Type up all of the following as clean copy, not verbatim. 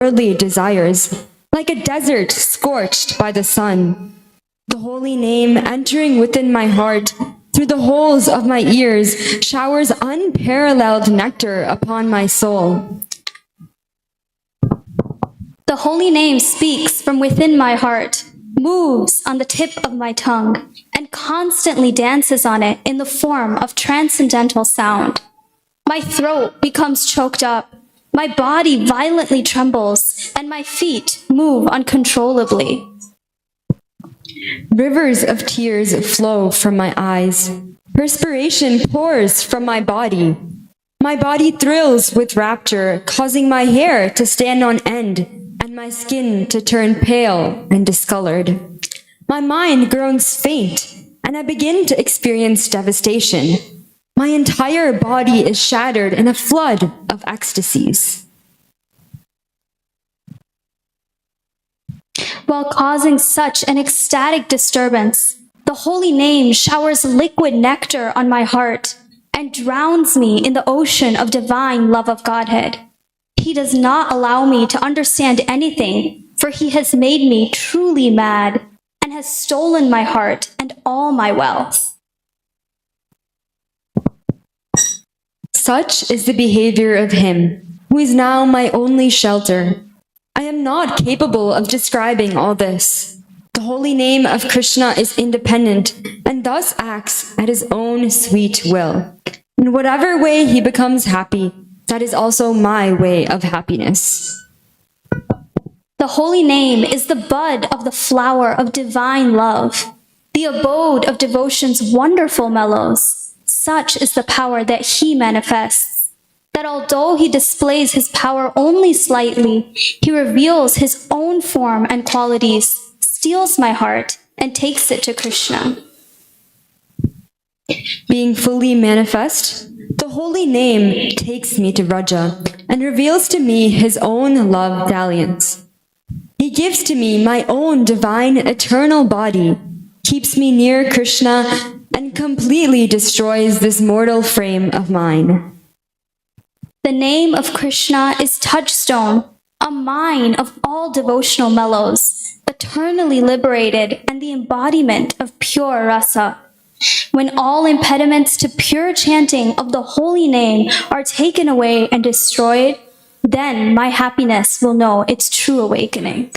worldly desires, like a desert scorched by the sun. The holy name entering within my heart through the holes of my ears showers unparalleled nectar upon my soul. The holy name speaks from within my heart, moves on the tip of my tongue, and constantly dances on it in the form of transcendental sound. My throat becomes choked up, my body violently trembles, and my feet move uncontrollably. Rivers of tears flow from my eyes. Perspiration pours from my body. My body thrills with rapture, causing my hair to stand on end and my skin to turn pale and discolored. My mind grows faint, and I begin to experience devastation. My entire body is shattered in a flood of ecstasies. While causing such an ecstatic disturbance, the holy name showers liquid nectar on my heart and drowns me in the ocean of divine love of Godhead. He does not allow me to understand anything, for he has made me truly mad and has stolen my heart and all my wealth. Such is the behavior of him who is now my only shelter. I am not capable of describing all this. The holy name of Krishna is independent and thus acts at his own sweet will. In whatever way he becomes happy, that is also my way of happiness. The holy name is the bud of the flower of divine love, the abode of devotion's wonderful mellows. Such is the power that he manifests, that although he displays his power only slightly, he reveals his own form and qualities, steals my heart, and takes it to Krishna. Being fully manifest, the holy name takes me to Raja and reveals to me his own love dalliance. He gives to me my own divine eternal body, keeps me near Krishna, and completely destroys this mortal frame of mine. The name of Krishna is touchstone, a mine of all devotional mellows, eternally liberated and the embodiment of pure rasa. When all impediments to pure chanting of the holy name are taken away and destroyed, then my happiness will know its true awakening.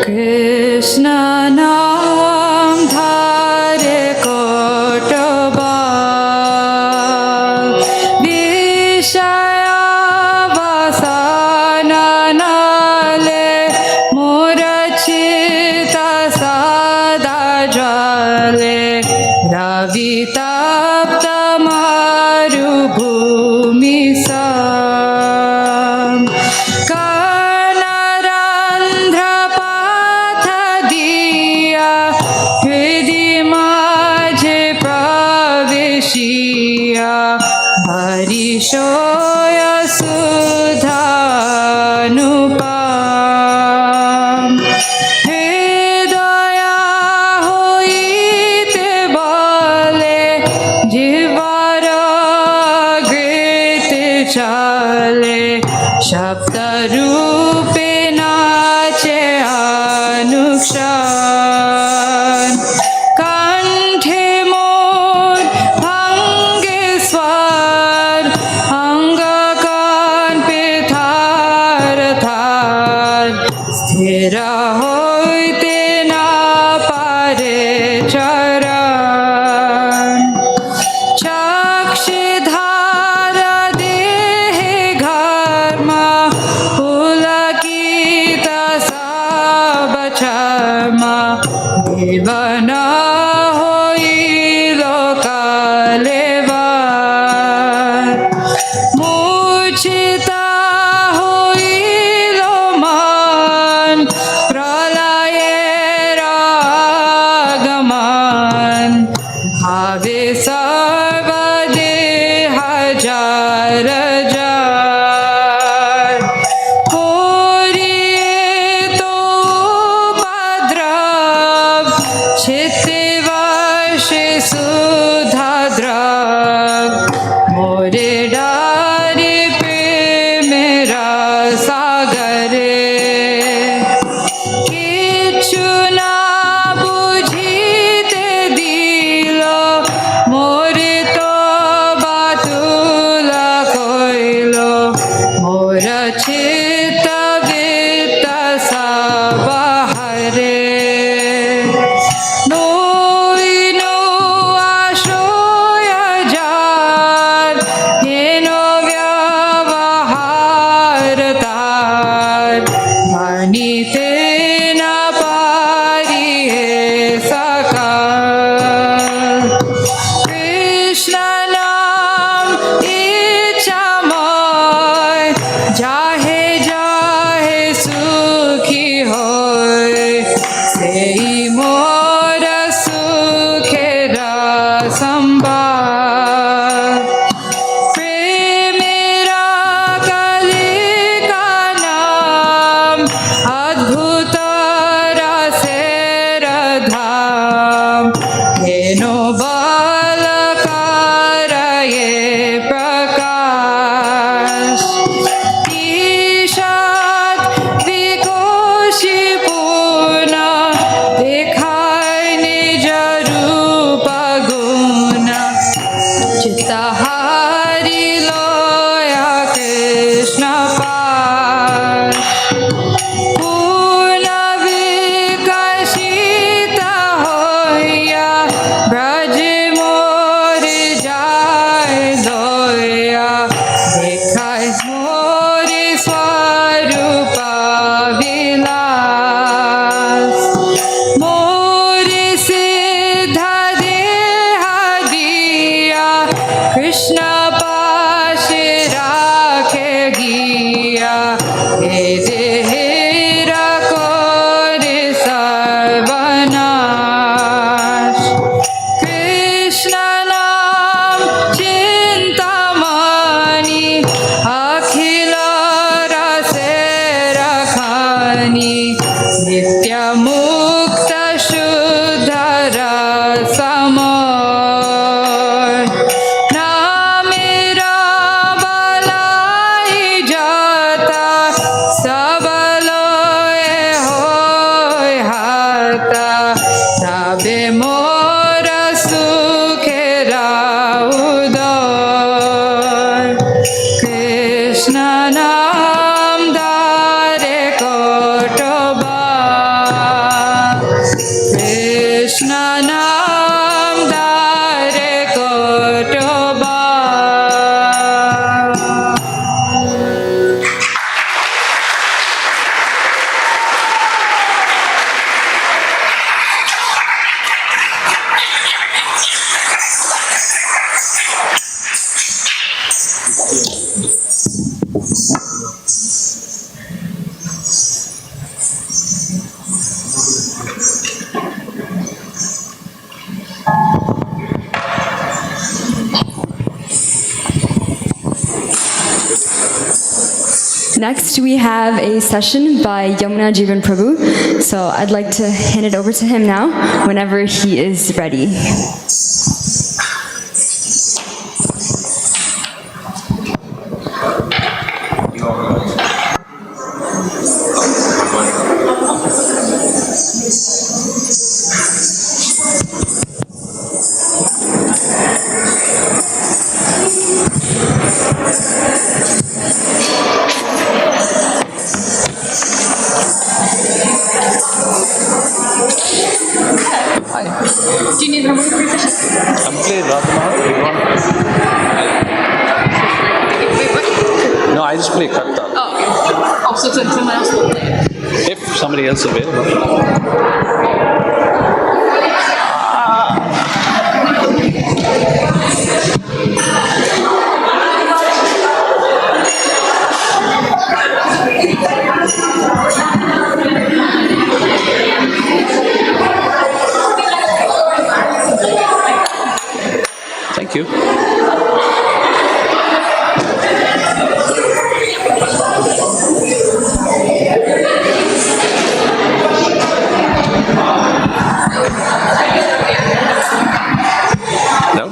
Krishna naam dhare kotaba vishaya vasana nale murachita sada jale ravi tapta marubhumi sam kanarandhra patha diya hृदि माझे praveshiya harishoya sudhanupam hridaya hoite bale jivara grite chale shabda rupe nache anukshan kanthe mor bhange swar angakan pe thar thar sthira hoite na pare charan chakshidhara dehe gharma pulakita sab charma দেবন হইল কালেবার মূর্ছিতা হইল মন প্রলয়ের আগমন ভাবে সর্বদেহ jar jar होरिए तो उपद्रव चित्ते वर्षे सुधा द्रव मोरे डारे पे मेरा सागरे किछु ना बुझिते दिल मोरे तो बातुला कइल मोर चित्त वित्त सबहरे नोइनो आश्रय जार हेनो व्यवहार तार मानिते न पारिहे सकाल कृष्ण नाम इच्छामय जाहे जाहे सुखी होय सेई मोर सुखेर संवाद प्रेमेरा कलिका नाम अद्भुत रसेर धाम हेनो बलकारये प्रकाश ईशात विकोशी पूर्ण देखाय निज रूप गुण चित्तहारी लोया कृष्ण पार पूर्ण विकसित होया ब्रज मोर जाय दोया देखाय मोर स्वरूप विलास मोर सिद्ध देह दिया कृष्ण पाश राखे गिया हे देहेर कोरे सर्वनाश कृष्ण नाम चिंतामणि अखिल रसेर खानि नित्य मुक्त शुद्ध रसमय नामेरा बलाई जाता सबलोए होय हाता तबे मोर सुखेरा उदय कृष्ण नाम धारे कोटबा कृष्ण नाम धारे Kotba Next, we have a session by Yamuna Jivan Prabhu. So I'd like to hand it over to him now, whenever he is ready. Do you need harmonic precision? Complete Raghunath. No, I just play Karta. Oh, okay. Oh, so someone else will play it. If somebody else is available.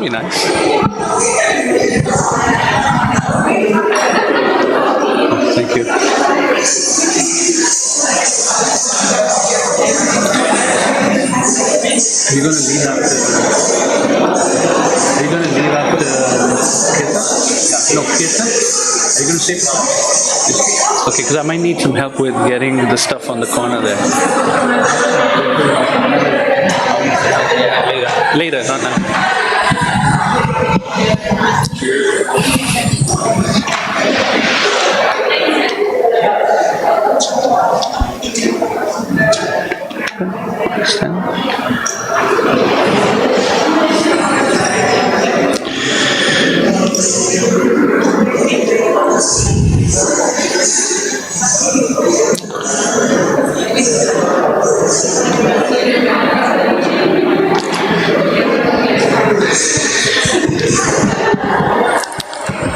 be nice. Thank you. Are you going to leave after? Are you going to leave after Kirtan? Yeah. No, Kirtan. Are you going to say something? Okay, because I might need some help with getting the stuff on the corner there. Later, not now. Stand.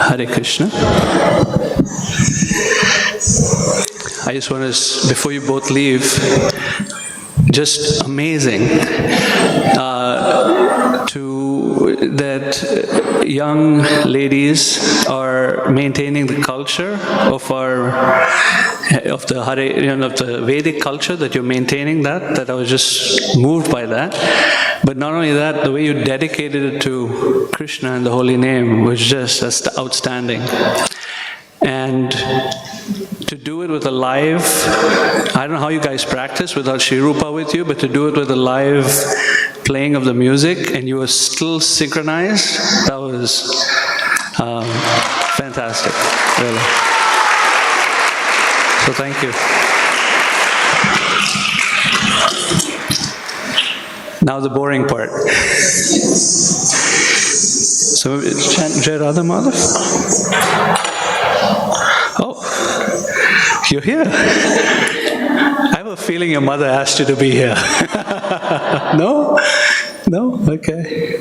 Hare Krishna. I just want to, before you both leave, just amazing that young ladies are maintaining the culture of the Vedic culture, that you're maintaining that I was just moved by that. But not only that, the way you dedicated it to Krishna and the holy name was just outstanding. And to do it with a live, I don't know how you guys practice without Shri Rupa with you, but to do it with a live playing of the music and you were still synchronized, that was fantastic, really. So thank you. Now the boring part. So chant Jai Radha Madhav. Oh, you're here. I have a feeling your mother asked you to be here. No? No? Okay.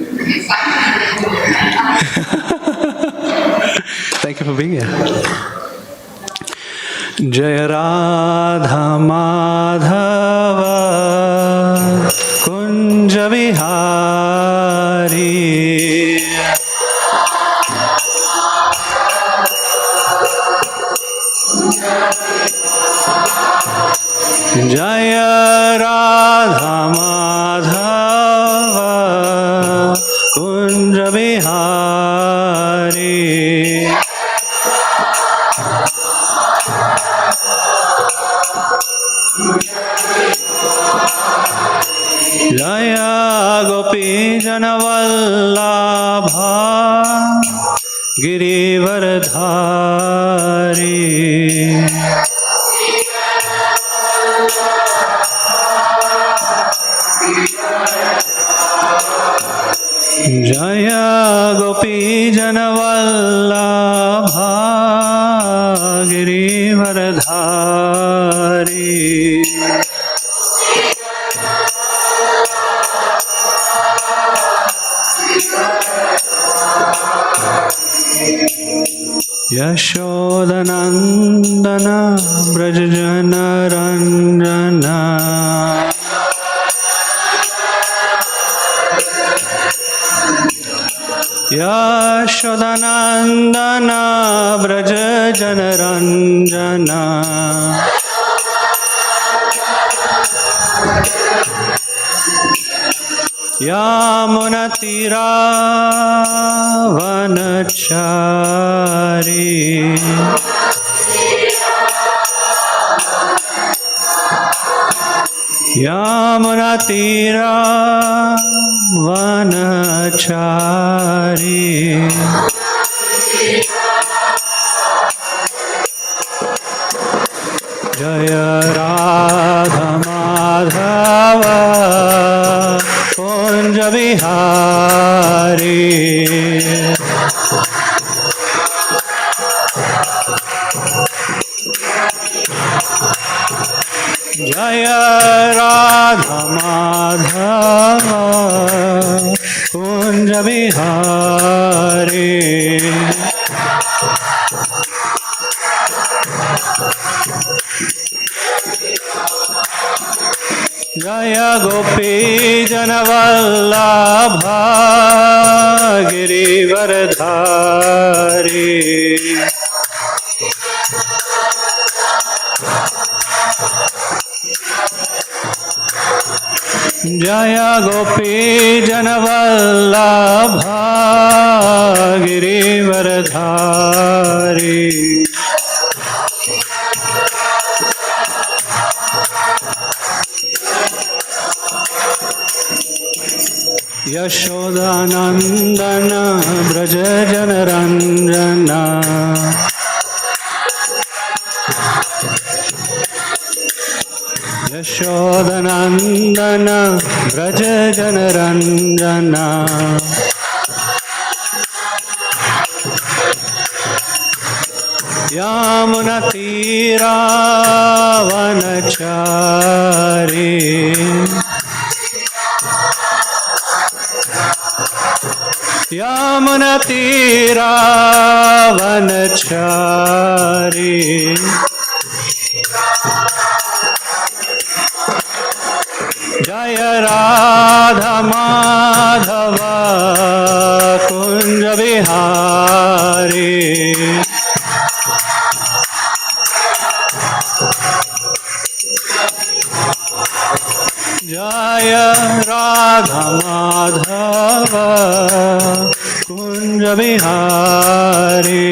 Thank you for being here. Jai Radha Madhava Kunja Vihari Jaya Radha Madhava Kunja Vihari Jaya Gopi Janavallabha Girivardhari Jaya Gopi Janavallabha Girivardhari Yashodanandana Brajjana Ranjana Yashodanandana Brajjana Ranjana Yamunatira Vanachari Yamunatira Vanachari Jaya Radha Madhava Kunja Vihari Jaya Radha Madhava Kunja Vihari Jaya Gopi Janavallabha Girivardhari Jaya Gopi Janavallabha Girivardhari Yashodanandana Braja Janaranjana Yashodanandana Braja Janaranjana Yamunatira Vanachari Yamunatira Vanachari Jaya Radha Madhava Kunja Vihari Jaya Radha Madhava Kunja Vihari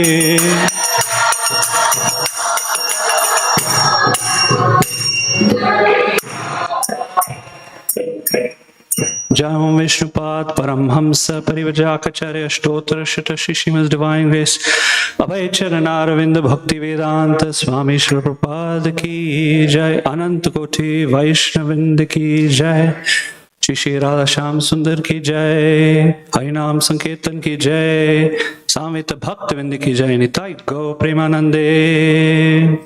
Jai Om Vishnupad Paramhamsa Parivajakacharya Ashtottara Shatashi Srimad Divine Grace Abhay Charanaravinda Bhakti Vedanta Swami Srila Prabhupada Ki Jai Anant Koti Vaishnavinda Ki Jai Shri Shri Radha Shyam Sundar Ki Jai Harinam Sankirtan Ki Jai Samvita Bhaktivinda Ki Jai Nitai Go Premanande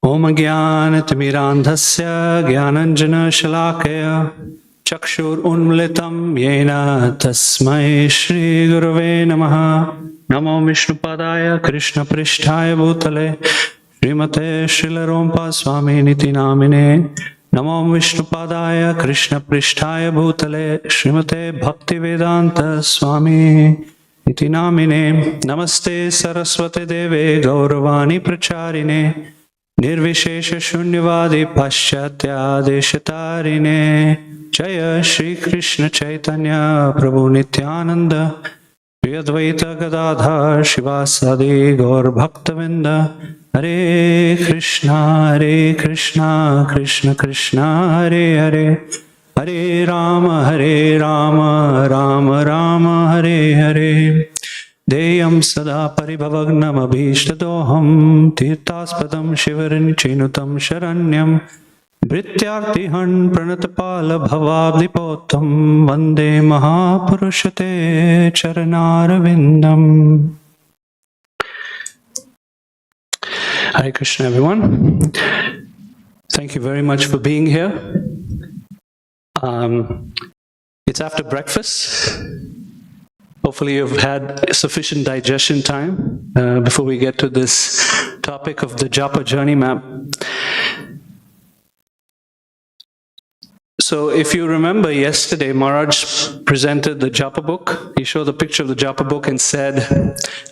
Om Jnanatimirandhasya Jnananjana Shalakaya Chakshur Unmilitam Yena Tasmai Shri Gurave Namaha Namo Vishnupadaya Krishna Pristhaya Bhutale Srimate Srila Rompa Swami Niti Namine Namo Vishnupadaya Krishna Pristhaya Bhutale Srimate Bhakti Vedanta Swami Niti Namine Namaste Saraswate Deve Gauravani Pracharine Nirvishesha Shunyavadi Paschatya Deshatarine Jaya Shri Krishna Chaitanya Prabhu Nityananda Shri Advaita Gadadhar Shivasadi Gaur Bhaktavinda Hare Krishna Krishna Krishna Hare Hare Hare Rama Rama Rama Hare Hare Deyam sada paribhavagnam abhishtadoham tirtaspadam shivarin chinutam sharanyam Bhrityartihan pranatapala bhavabdipotam Vande mahapurushate charanarvindam. Hare Krishna everyone. Thank you very much for being here. It's after breakfast. Hopefully you've had sufficient digestion time before we get to this topic of the Japa journey map. So if you remember yesterday, Maharaj presented the Japa book. He showed a picture of the Japa book and said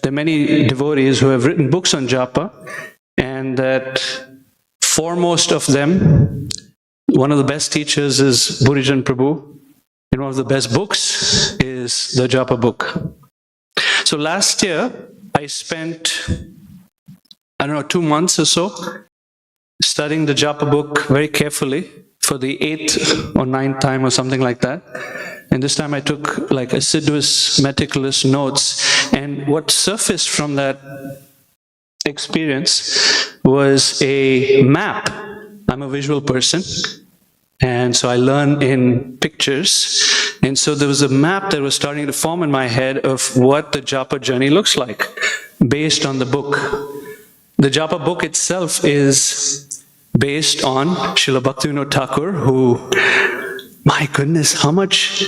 there are many devotees who have written books on Japa, and that foremost of them, one of the best teachers is Burijan Prabhu. And one of the best books is the Japa book. So last year, I spent, 2 months or so, studying the Japa book very carefully for the 8th or 9th time or something like that. And this time I took like assiduous, meticulous notes. And what surfaced from that experience was a map. I'm a visual person. And so I learn in pictures. And so there was a map that was starting to form in my head of what the Japa journey looks like based on the book. The Japa book itself is based on Srila Bhaktivinoda Thakur, who, my goodness, how much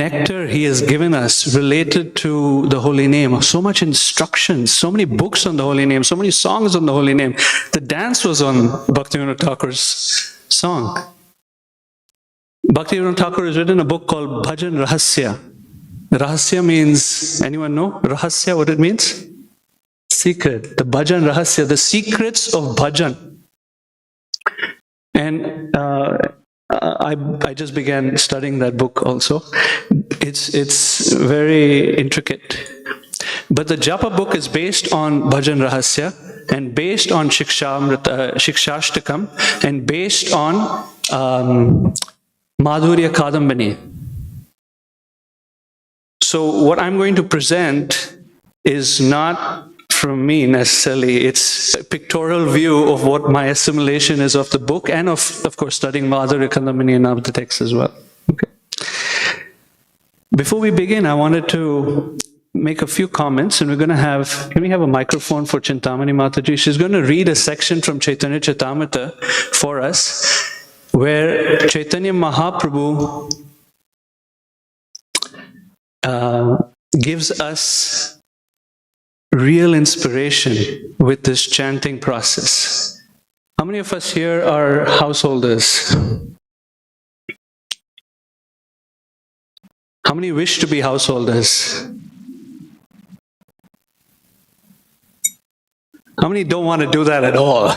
nectar he has given us related to the holy name. So much instruction, so many books on the holy name, so many songs on the holy name. The dance was on Bhaktivinoda Thakur's song. Bhaktivinoda Thakur has written a book called Bhajan Rahasya. Rahasya means, anyone know? Rahasya, what it means? Secret. The Bhajan Rahasya, the secrets of bhajan. And I just began studying that book also. It's very intricate. But the Japa book is based on Bhajan Rahasya and based on Shikshashtakam and based on Madhurya Kadambini. So what I'm going to present is not from me necessarily. It's a pictorial view of what my assimilation is of the book and of course studying Madhurya Kadambini and the text as well. Okay. Before we begin, I wanted to make a few comments, and we're going to have, can we have a microphone for Chintamani Mataji? She's going to read a section from Chaitanya Chaitamrita for us, where Chaitanya Mahaprabhu gives us real inspiration with this chanting process. How many of us here are householders? How many wish to be householders? How many don't want to do that at all?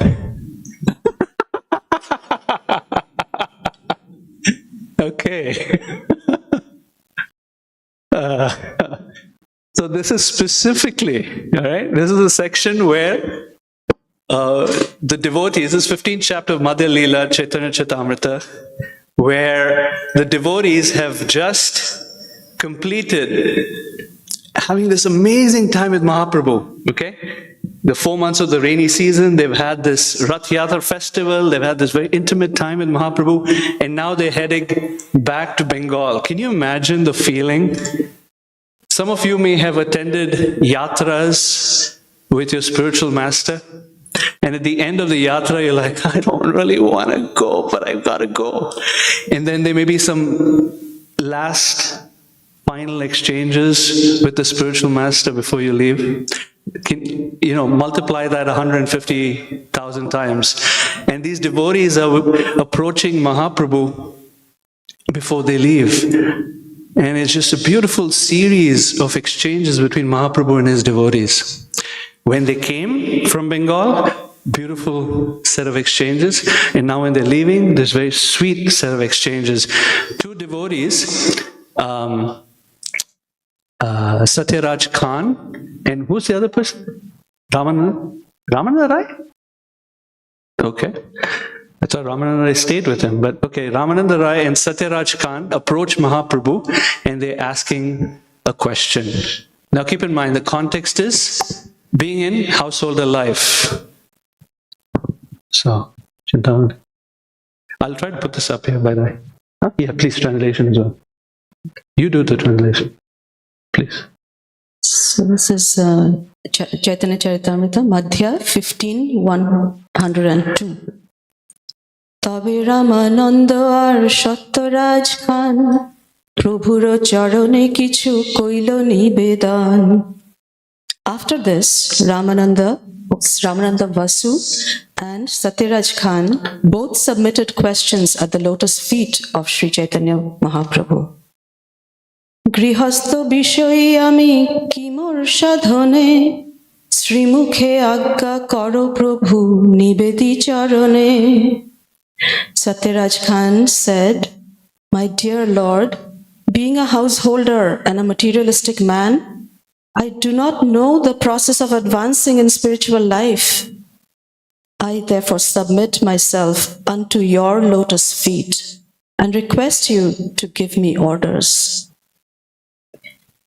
Okay. So this is specifically, all right, this is a section where the devotees, this is 15th chapter of Madhya Leela, Chaitanya Chaitamrita, where the devotees have just completed having this amazing time with Mahaprabhu, okay? The 4 months of the rainy season, they've had this Rath Yatra festival, they've had this very intimate time with Mahaprabhu, and now they're heading back to Bengal. Can you imagine the feeling? Some of you may have attended yatras with your spiritual master, and at the end of the yatra, you're like, I don't really want to go, but I've got to go. And then there may be some last final exchanges with the spiritual master before you leave. Multiply that 150,000 times. And these devotees are approaching Mahaprabhu before they leave. And it's just a beautiful series of exchanges between Mahaprabhu and his devotees. When they came from Bengal, beautiful set of exchanges. And now when they're leaving, there's very sweet set of exchanges. Two devotees, Satyaraj Khan, and who's the other person? Ramananda Rai? Okay. I thought Ramananda Rai stayed with him, but okay, Ramananda Rai and Satyaraj Khan approach Mahaprabhu and they're asking a question. Now keep in mind, the context is being in householder life. So, Chintamani. I'll try to put this up here, by the way. Huh? Yeah, please, translation as well. You do the translation, please. So this is Chaitanya Charitamrita, Madhya 15:102. তবে রামানন্দ আর সত্যরাজ খান প্রভুর চরণে কিছু কইল নিবেদন. After this, Ramananda Vasu and Satyaraj Khan both submitted questions at the lotus feet of Sri Chaitanya Mahaprabhu. গৃহস্থ বিষয়ী আমি কি মোর সাধনে শ্রীমুখে আজ্ঞা করো প্রভু নিবেদি চরণে. Satyaraj Khan said, "My dear Lord, being a householder and a materialistic man, I do not know the process of advancing in spiritual life. I therefore submit myself unto your lotus feet and request you to give me orders."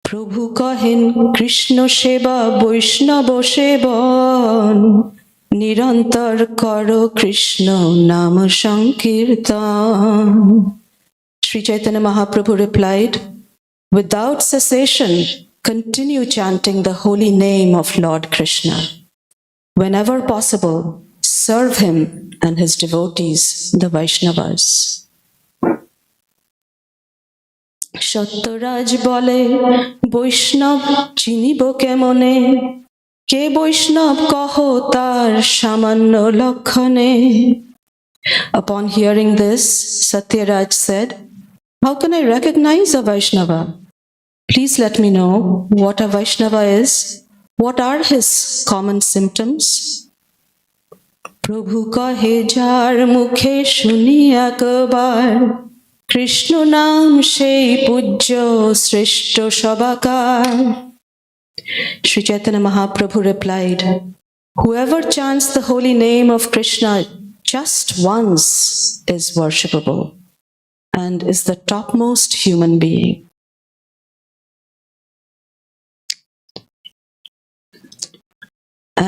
প্রভু কহেন কৃষ্ণ সেবা বৈষ্ণব সেবন নিরন্তর করো কৃষ্ণ নাম সংকীর্তন. Sri Chaitanya Mahaprabhu replied, "Without cessation, continue chanting the holy name of Lord Krishna. Whenever possible, serve him and his devotees, the Vaishnavas." Satyaraj বলে বৈষ্ণব চিনিব কেমনে, কে বৈষ্ণব কহ তার সামান্য লক্ষণে। Upon hearing this, Satyaraj said, "How can I recognize a Vaishnava? Please let me know what a Vaishnava is. What are his common symptoms?" প্রভু কহে যার মুখে শুনি একবার, কৃষ্ণ নাম সেই পূজ্য শ্রেষ্ঠ সবাকার। Sri Chaitanya Mahaprabhu replied, "Whoever chants the holy name of Krishna just once is worshipable and is the topmost human being."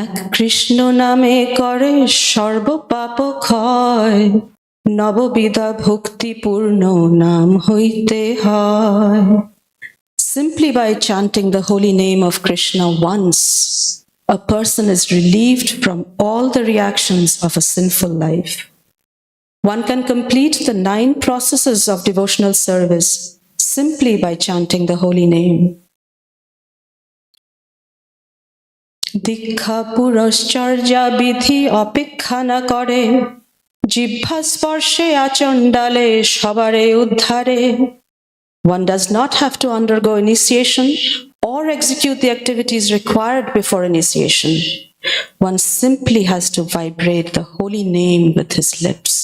এক কৃষ্ণ নামে করে সর্ব পাপ ক্ষয়, নববিধা ভক্তিপূর্ণ নাম হইতে হয়। Simply by chanting the holy name of Krishna once, a person is relieved from all the reactions of a sinful life. One can complete the 9 processes of devotional service simply by chanting the holy name. দীক্ষা পুরশ্চর্যা বিধি অপেক্ষা না করে, জিহ্বা স্পর্শে আচণ্ডালে সবারে উদ্ধারে। One does not have to undergo initiation or execute the activities required before initiation. One simply has to vibrate the holy name with his lips.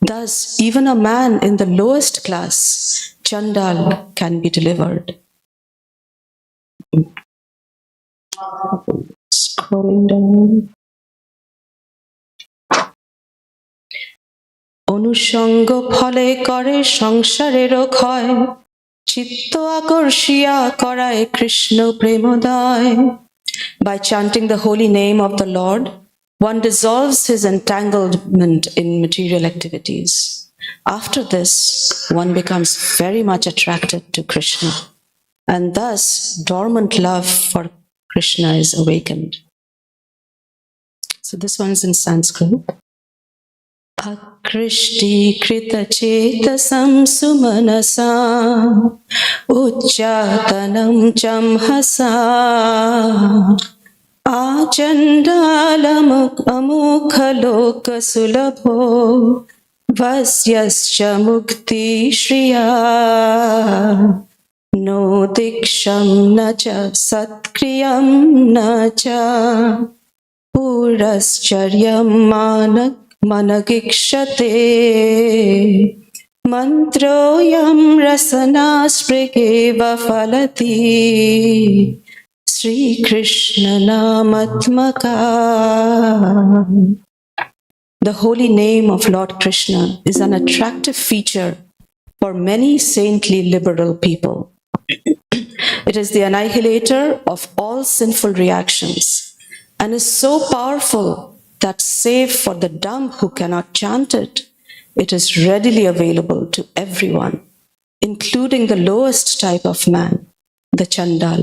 Thus, even a man in the lowest class, Chandal, can be delivered. Scrolling down. অনুসঙ্গ ফলে করে সংসারেরও ক্ষয়, চিত্ত আকর্ষিয়া করায় Krishna প্রেমোদয়। By chanting the holy name of the Lord, one dissolves his entanglement in material activities. After this, one becomes very much attracted to Krishna, and thus dormant love for Krishna is awakened. So this one is in Sanskrit. Akrishti krita chetasam sumanasa uchchatanam chamhasa achandalam amukha sulabho vasyascha mukti shriya no diksham na cha satkriyam na cha purascharya managikshate mantroyam rasana sprigeva falati Sri Krishna namatmaka. The holy name of Lord Krishna is an attractive feature for many saintly liberal people. It is the annihilator of all sinful reactions and is so powerful that save for the dumb who cannot chant it, it is readily available to everyone, including the lowest type of man, the Chandal.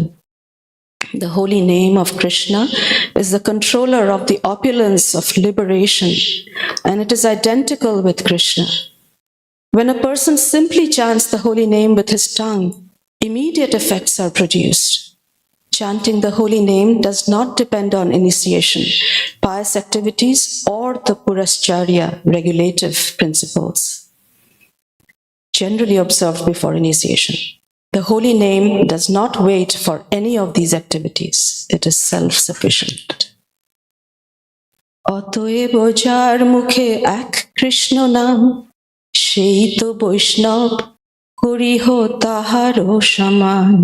The holy name of Krishna is the controller of the opulence of liberation, and it is identical with Krishna. When a person simply chants the holy name with his tongue, immediate effects are produced. Chanting the holy name does not depend on initiation, pious activities, or the Purascharya regulative principles generally observed before initiation. The holy name does not wait for any of these activities. It is self-sufficient. অতএব যার মুখে এক কৃষ্ণ নাম, সেই তো বৈষ্ণব করিহ তাহারও সমান।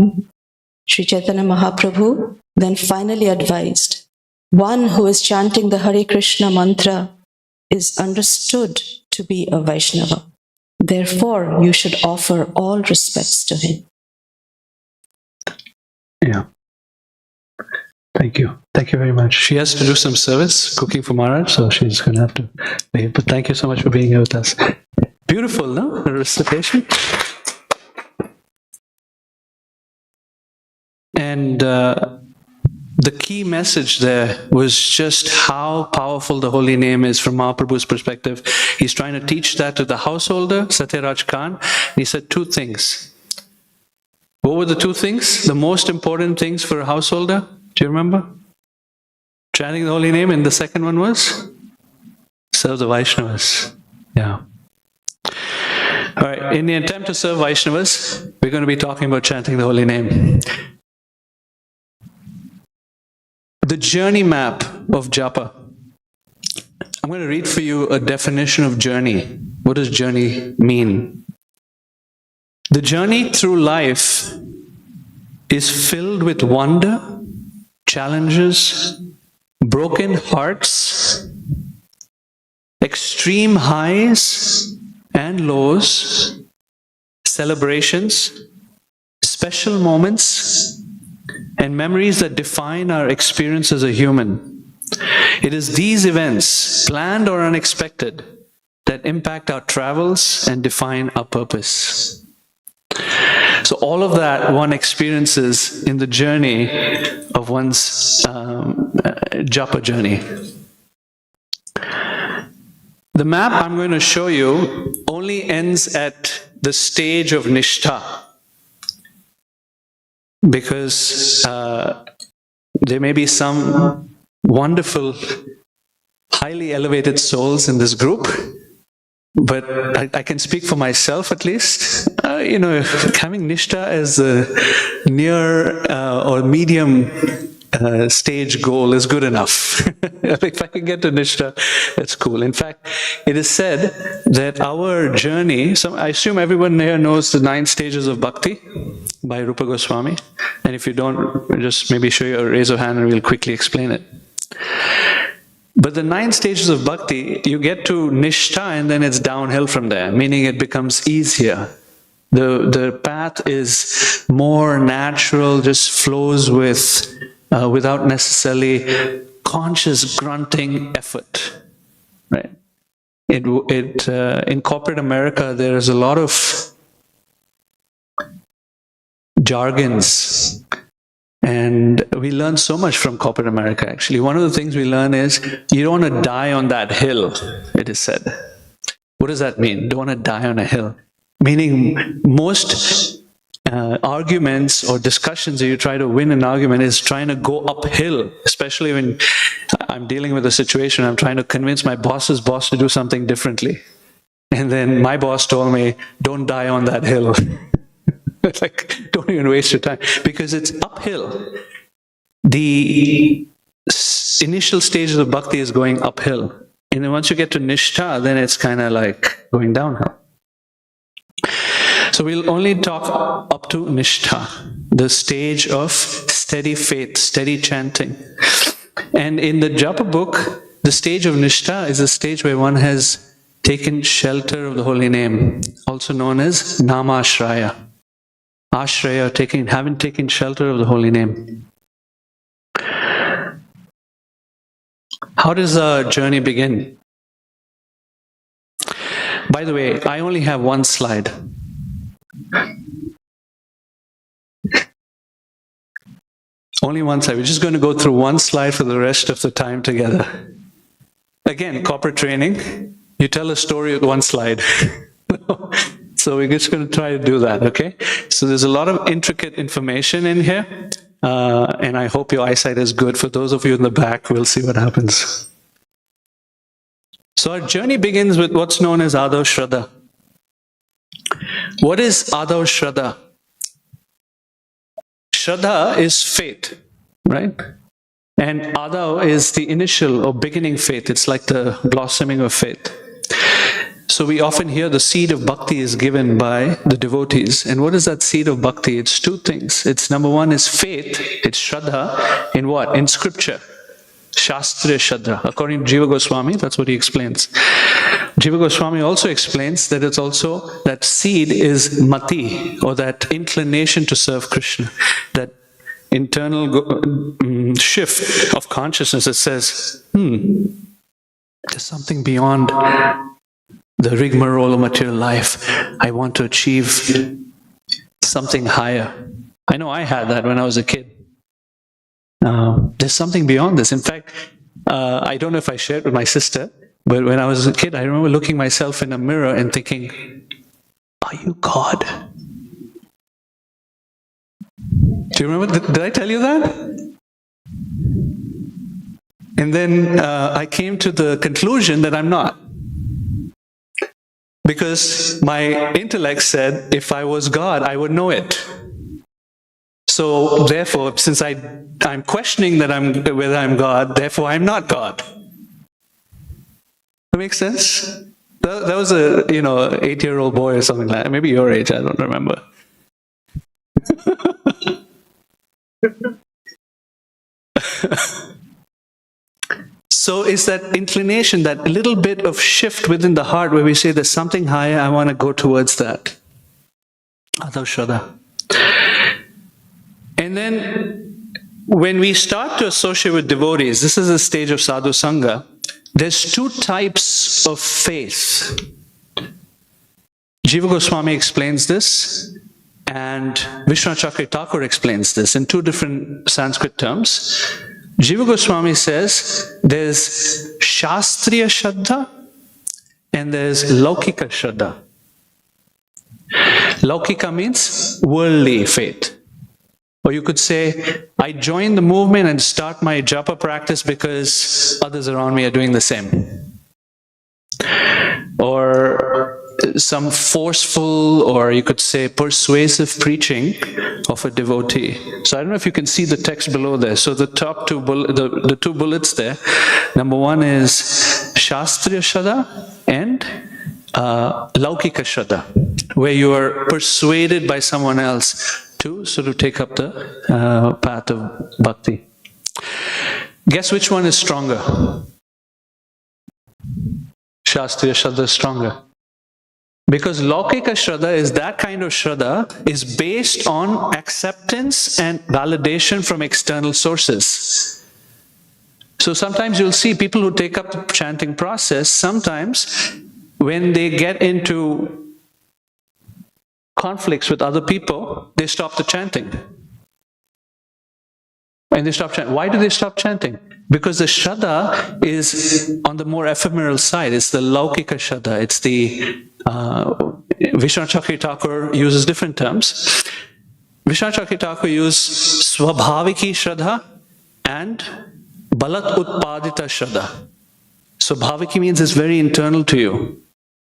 Sri Chaitanya Mahaprabhu then finally advised, one who is chanting the Hare Krishna mantra is understood to be a Vaishnava. Therefore, you should offer all respects to him. Yeah. Thank you. Thank you very much. She has to do some service, cooking for Maharaj, so she's going to have to leave. But thank you so much for being here with us. Beautiful, no? The recitation. And the key message there was just how powerful the holy name is from Mahaprabhu's perspective. He's trying to teach that to the householder, Satyaraj Khan. He said 2 things. What were the two things? The most important things for a householder? Do you remember? Chanting the holy name, and the second one was? Serve the Vaishnavas. Yeah. All right, in the attempt to serve Vaishnavas, we're going to be talking about chanting the holy name. The journey map of japa. I'm going to read for you a definition of journey. What does journey mean? The journey through life is filled with wonder, challenges, broken hearts, extreme highs and lows, celebrations, special moments, and memories that define our experience as a human. It is these events, planned or unexpected, that impact our travels and define our purpose. So all of that one experiences in the journey of one's japa journey. The map I'm going to show you only ends at the stage of nishtha, because there may be some wonderful, highly elevated souls in this group, but I can speak for myself at least. Having nishtha as a near or medium stage goal is good enough. If I can get to nishtha, that's cool. In fact, it is said that our journey, I assume everyone here knows the 9 stages of bhakti by Rupa Goswami. And if you don't, just maybe show you a raise of hand and we'll quickly explain it. But the 9 stages of bhakti, you get to nishtha and then it's downhill from there, meaning it becomes easier. The path is more natural, just flows without necessarily conscious grunting effort, right? In corporate America, there is a lot of jargons, and we learn so much from corporate America, actually. One of the things we learn is, you don't want to die on that hill, it is said. What does that mean? Don't want to die on a hill. Meaning, most arguments or discussions that you try to win an argument is trying to go uphill, especially when I'm dealing with a situation, I'm trying to convince my boss's boss to do something differently. And then my boss told me, don't die on that hill. Like, don't even waste your time, because it's uphill. The initial stages of bhakti is going uphill. And then once you get to nishtha, then it's kind of like going downhill. So we'll only talk up to nishtha, the stage of steady faith, steady chanting. And in the japa book, the stage of nishtha is a stage where one has taken shelter of the holy name, also known as namashraya. Ashraya, having taken shelter of the holy name. How does our journey begin? By the way, I only have one slide. Only one slide. We're just going to go through one slide for the rest of the time together. Again, corporate training, you tell a story with one slide. So we're just going to try to do that, okay? So there's a lot of intricate information in here, and I hope your eyesight is good. For those of you in the back, we'll see what happens. So our journey begins with what's known as Adav Shraddha. What is Adav Shraddha? Shraddha is faith, right? And Adav is the initial or beginning faith. It's like the blossoming of faith. So we often hear the seed of bhakti is given by the devotees. And what is that seed of bhakti? It's 2 things. It's number 1 is faith. It's Shraddha. In what? In scripture. Shastriya Shraddha. According to Jiva Goswami, that's what he explains. Jiva Goswami also explains that it's also, that seed is mati, or that inclination to serve Krishna. That internal shift of consciousness that says, there's something beyond the rigmarole of material life. I want to achieve something higher. I know I had that when I was a kid. There's something beyond this. In fact, I don't know if I shared with my sister, but when I was a kid, I remember looking myself in a mirror and thinking, are you God? Do you remember? Did I tell you that? And then I came to the conclusion that I'm not. Because my intellect said, if I was God, I would know it. So therefore, since I'm questioning that whether I'm God, therefore I'm not God. That makes sense? That was a 8-year-old boy or something like that. Maybe your age, I don't remember. So it's that inclination, that little bit of shift within the heart where we say there's something higher, I want to go towards that. Adho Shraddha. And then when we start to associate with devotees, this is a stage of sadhu sangha, there's two types of faith. Jiva Goswami explains this, and Vishwanath Chakravarti Thakur explains this in two different Sanskrit terms. Jiva Goswami says there's Shastriya Shraddha and there's Laukika Shraddha. Laukika means worldly faith. Or you could say, I join the movement and start my japa practice because others around me are doing the same. Or some forceful, or you could say persuasive preaching of a devotee. So I don't know if you can see the text below there. So the top two, the two bullets there, number one is Shastriya Shraddha and Laukika Shraddha, where you are persuaded by someone else to sort of take up the path of bhakti. Guess which one is stronger? Shastriya Shraddha is stronger. Because Laukika Shraddha is that kind of Shraddha is based on acceptance and validation from external sources. So sometimes you'll see people who take up the chanting process, sometimes when they get into conflicts with other people, they stop the chanting. And they stop chanting. Why do they stop chanting? Because the Shraddha is on the more ephemeral side. It's the Laukika Shraddha. It's the Vishwanath Chakravarti Thakur uses different terms. Vishwanath Chakravarti Thakur uses Swabhaviki Shraddha and Balat Utpadita Shraddha. Swabhaviki means it's very internal to you.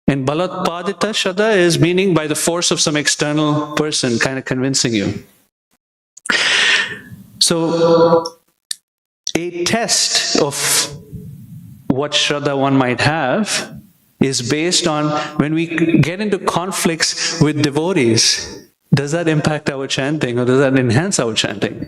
And Balat Utpadita Shraddha is meaning by the force of some external person kind of convincing you. So a test of what Shraddha one might have is based on when we get into conflicts with devotees, does that impact our chanting or does that enhance our chanting?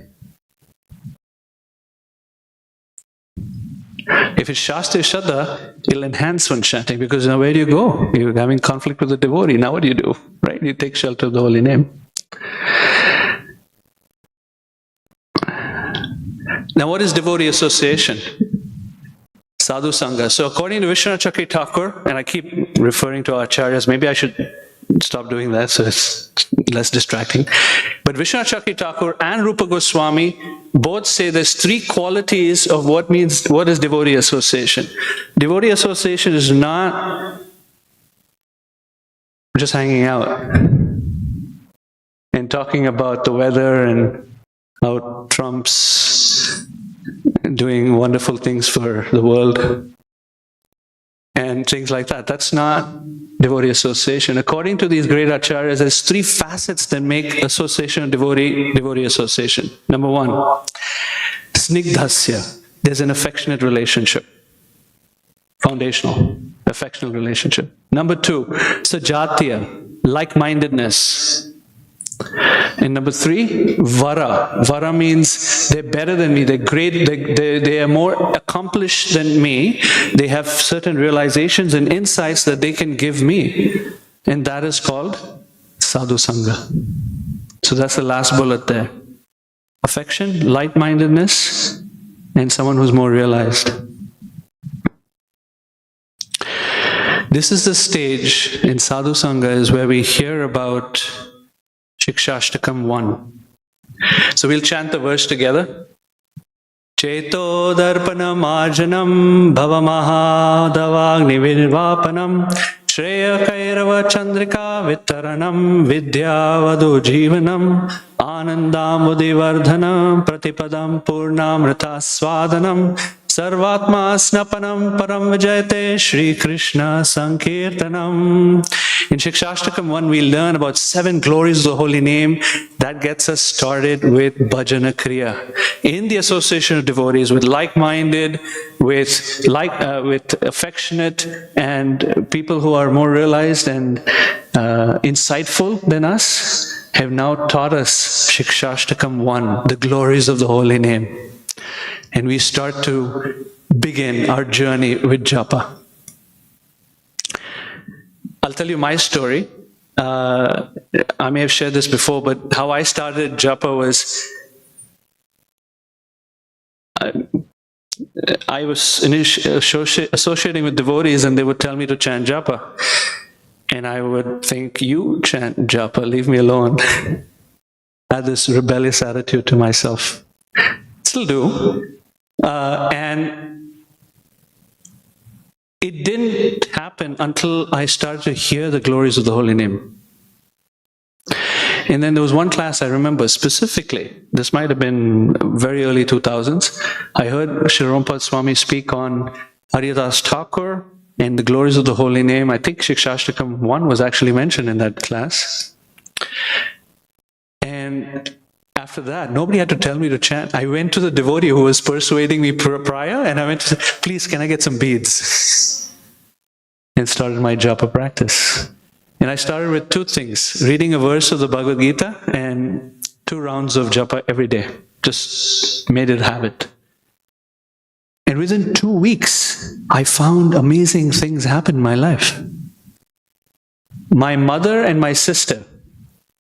If it's Shastriya Shraddha, it'll enhance one chanting because now where do you go? You're having conflict with the devotee. Now what do you do? Right? You take shelter of the holy name. Now what is devotee association? Sadhu Sangha. So according to Vishwanath Chakravarti Thakur, and I keep referring to acharyas, maybe I should stop doing that so it's less distracting. But Vishwanath Chakravarti Thakur and Rupa Goswami both say there's three qualities of what is devotee association. Devotee association is not just hanging out and talking about the weather and how Trump's doing wonderful things for the world and things like that. That's not devotee association. According to these great acharyas, there's three facets that make association of devotee association. Number one, snigdhasya. There's an affectionate relationship. Foundational, affectionate relationship. Number two, sajatya, like-mindedness. And number three, vara. Vara means they're better than me, they're great, they are more accomplished than me, they have certain realizations and insights that they can give me. And that is called sadhu sangha. So that's the last bullet there. Affection, light-mindedness, and someone who's more realized. This is the stage in sadhu sangha is where we hear about Shikshashtakam 1. So we'll chant the verse together. Cheto darpanam arjanam bhavamahadavagni virvapanam Shreya kairava chandrika vitaranam vidyavadu jivanam Anandamudivardhanam Pratipadam Purnamrita Swadanam Sarvatma Snapanam Param Vijayate Shri Krishna Sankirtanam. In Shikshashtakam 1, we learn about 7 glories of the holy name. That gets us started with Bhajana Kriya. In the association of devotees, with like-minded, with affectionate, and people who are more realized and insightful than us, have now taught us Shikshashtakam 1, the glories of the holy name. And we start to begin our journey with japa. I'll tell you my story. I may have shared this before, but how I started japa was I was associating with devotees and they would tell me to chant japa. And I would think, you chant japa, leave me alone. I had this rebellious attitude to myself. Still do. And it didn't happen until I started to hear the glories of the holy name. And then there was one class I remember specifically, this might have been very early 2000s, I heard Sri Rompa Swami speak on Haridas Thakur and the glories of the holy name. I think Shikshashtakam 1 was actually mentioned in that class. And after that, nobody had to tell me to chant. I went to the devotee who was persuading me prior, and I went to say, please, can I get some beads? And started my japa practice. And I started with 2 things, reading a verse of the Bhagavad Gita and 2 rounds of japa every day. Just made it a habit. And within 2 weeks, I found amazing things happen in my life. My mother and my sister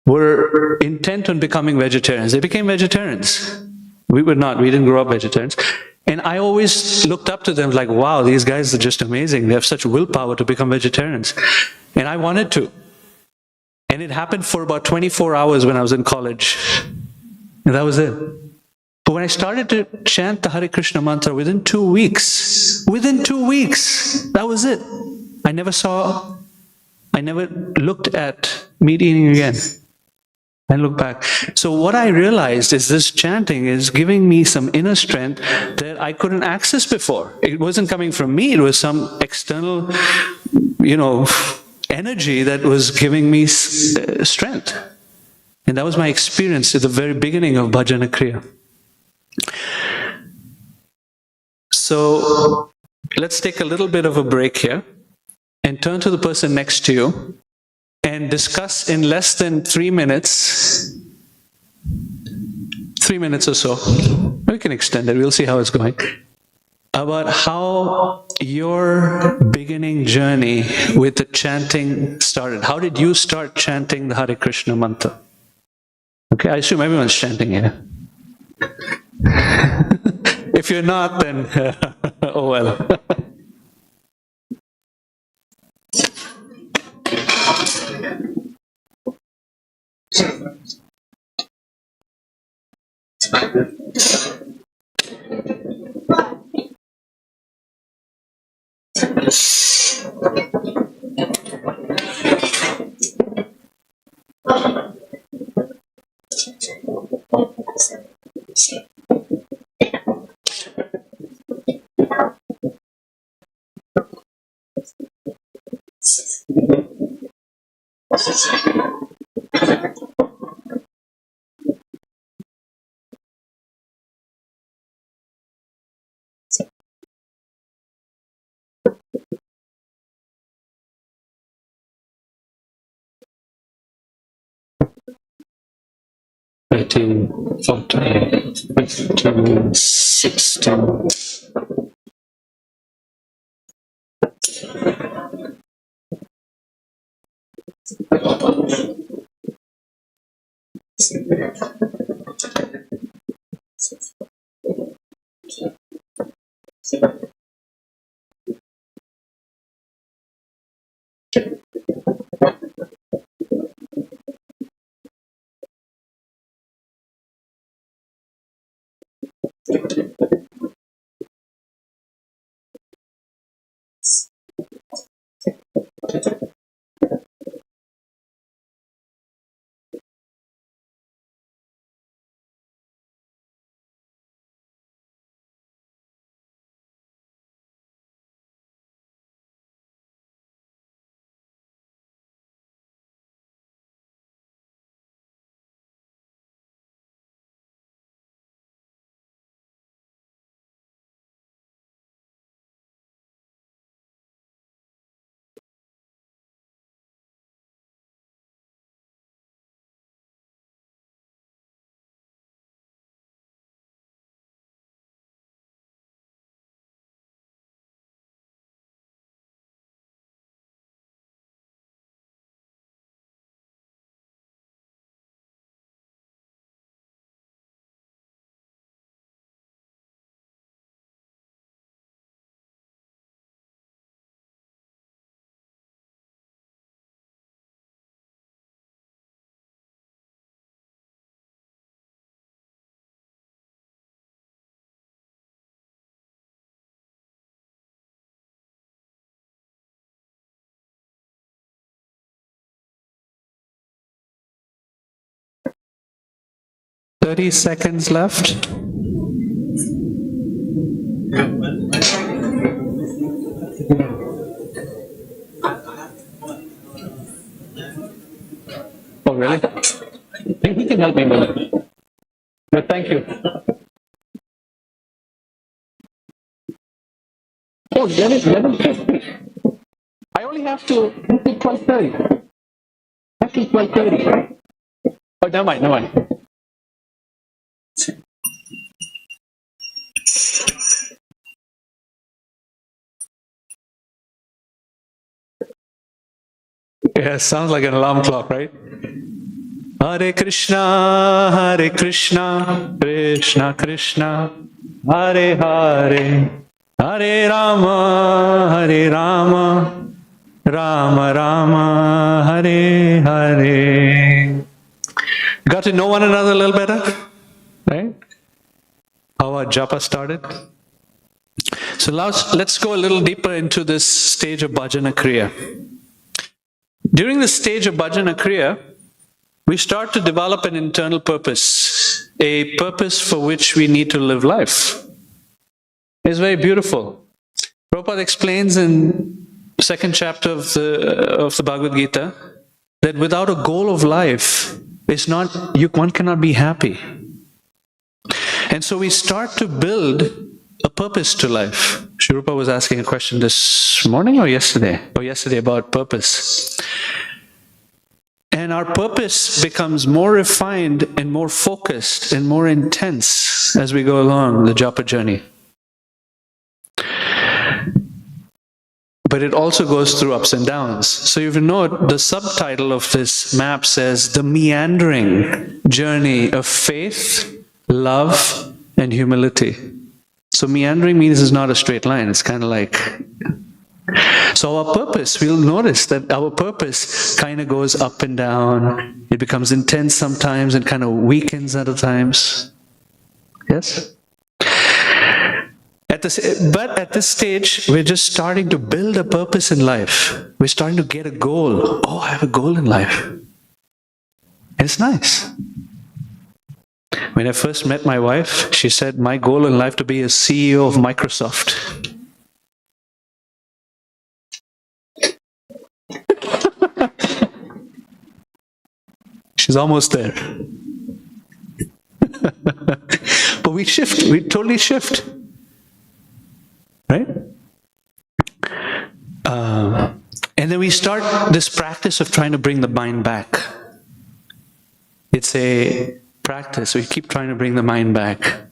were intent on becoming vegetarians. They became vegetarians. We were not. We didn't grow up vegetarians. And I always looked up to them like, wow, these guys are just amazing. They have such willpower to become vegetarians. And I wanted to. And it happened for about 24 hours when I was in college. And that was it. But when I started to chant the Hare Krishna mantra within 2 weeks, that was it. I never looked at meat eating again. I look back. So what I realized is this chanting is giving me some inner strength that I couldn't access before. It wasn't coming from me. It was some external, energy that was giving me strength. And that was my experience at the very beginning of Bhajana Kriya. So let's take a little bit of a break here and turn to the person next to you and discuss in less than 3 minutes, 3 minutes or so, we can extend it, we'll see how it's going, about how your beginning journey with the chanting started. How did you start chanting the Hare Krishna mantra? Okay, I assume everyone's chanting here. If you're not, then oh well. Thirteen, 14, 15, 16. 30 seconds left. Oh, really? I think he can help me with it. But thank you. Oh, 11:50. I only have to 12:30. I have to 12:30, right? Oh, never mind, never mind. Yeah, sounds like an alarm clock, right? Hare Krishna, Krishna Krishna, Hare Hare, Hare Rama, Rama Rama, Hare Hare. Got to know one another a little better, right? How our japa started. So let's go a little deeper into this stage of bhajana kriya. During this stage of bhajana kriya, we start to develop an internal purpose, a purpose for which we need to live life. It's very beautiful. Prabhupada explains in the second chapter of the Bhagavad Gita that without a goal of life, one cannot be happy. And so we start to build a purpose to life. Shri Rupa was asking a question this morning or yesterday? Or yesterday about purpose. And our purpose becomes more refined and more focused and more intense as we go along the japa journey. But it also goes through ups and downs. So if you note, the subtitle of this map says, the meandering journey of faith, love, and humility. So meandering means it's not a straight line. It's kind of like... So our purpose, we'll notice that our purpose kind of goes up and down. It becomes intense sometimes and kind of weakens other times. Yes? But at this stage, we're just starting to build a purpose in life. We're starting to get a goal. Oh, I have a goal in life. And it's nice. When I first met my wife, she said, my goal in life to be a CEO of Microsoft. She's almost there. But we totally shift. Right? And then we start this practice of trying to bring the mind back. It's a practice. We keep trying to bring the mind back.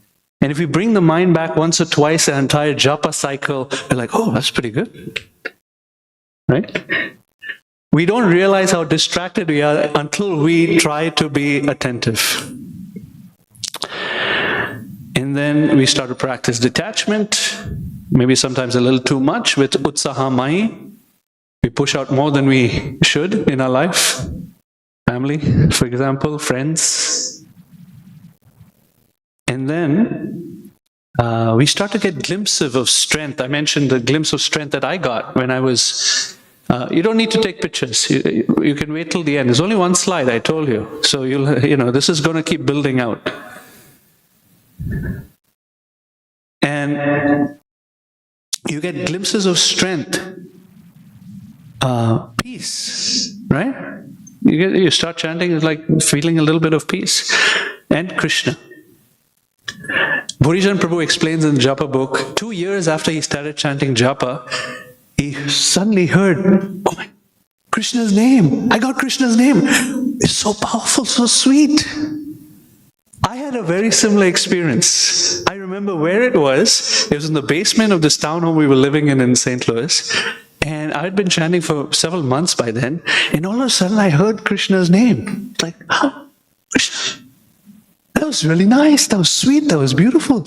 And if we bring the mind back once or twice, the entire japa cycle, we're like, oh, that's pretty good. Right? We don't realize how distracted we are until we try to be attentive. And then we start to practice detachment, maybe sometimes a little too much with utsaha mai. We push out more than we should in our life. Family, for example, friends. And then we start to get glimpses of strength. I mentioned the glimpse of strength that I got when I was... you don't need to take pictures. You can wait till the end. There's only one slide, I told you. So this is going to keep building out. And you get glimpses of strength, peace, right? You start chanting, it's like feeling a little bit of peace. And Krishna. Bhurijan Prabhu explains in the Japa book, 2 years after he started chanting Japa, he suddenly heard, oh my, Krishna's name. I got Krishna's name. It's so powerful, so sweet. I had a very similar experience. I remember where it was. It was in the basement of this townhome we were living in St. Louis. And I had been chanting for several months by then. And all of a sudden I heard Krishna's name. It's like, oh, Krishna. That was really nice. That was sweet. That was beautiful.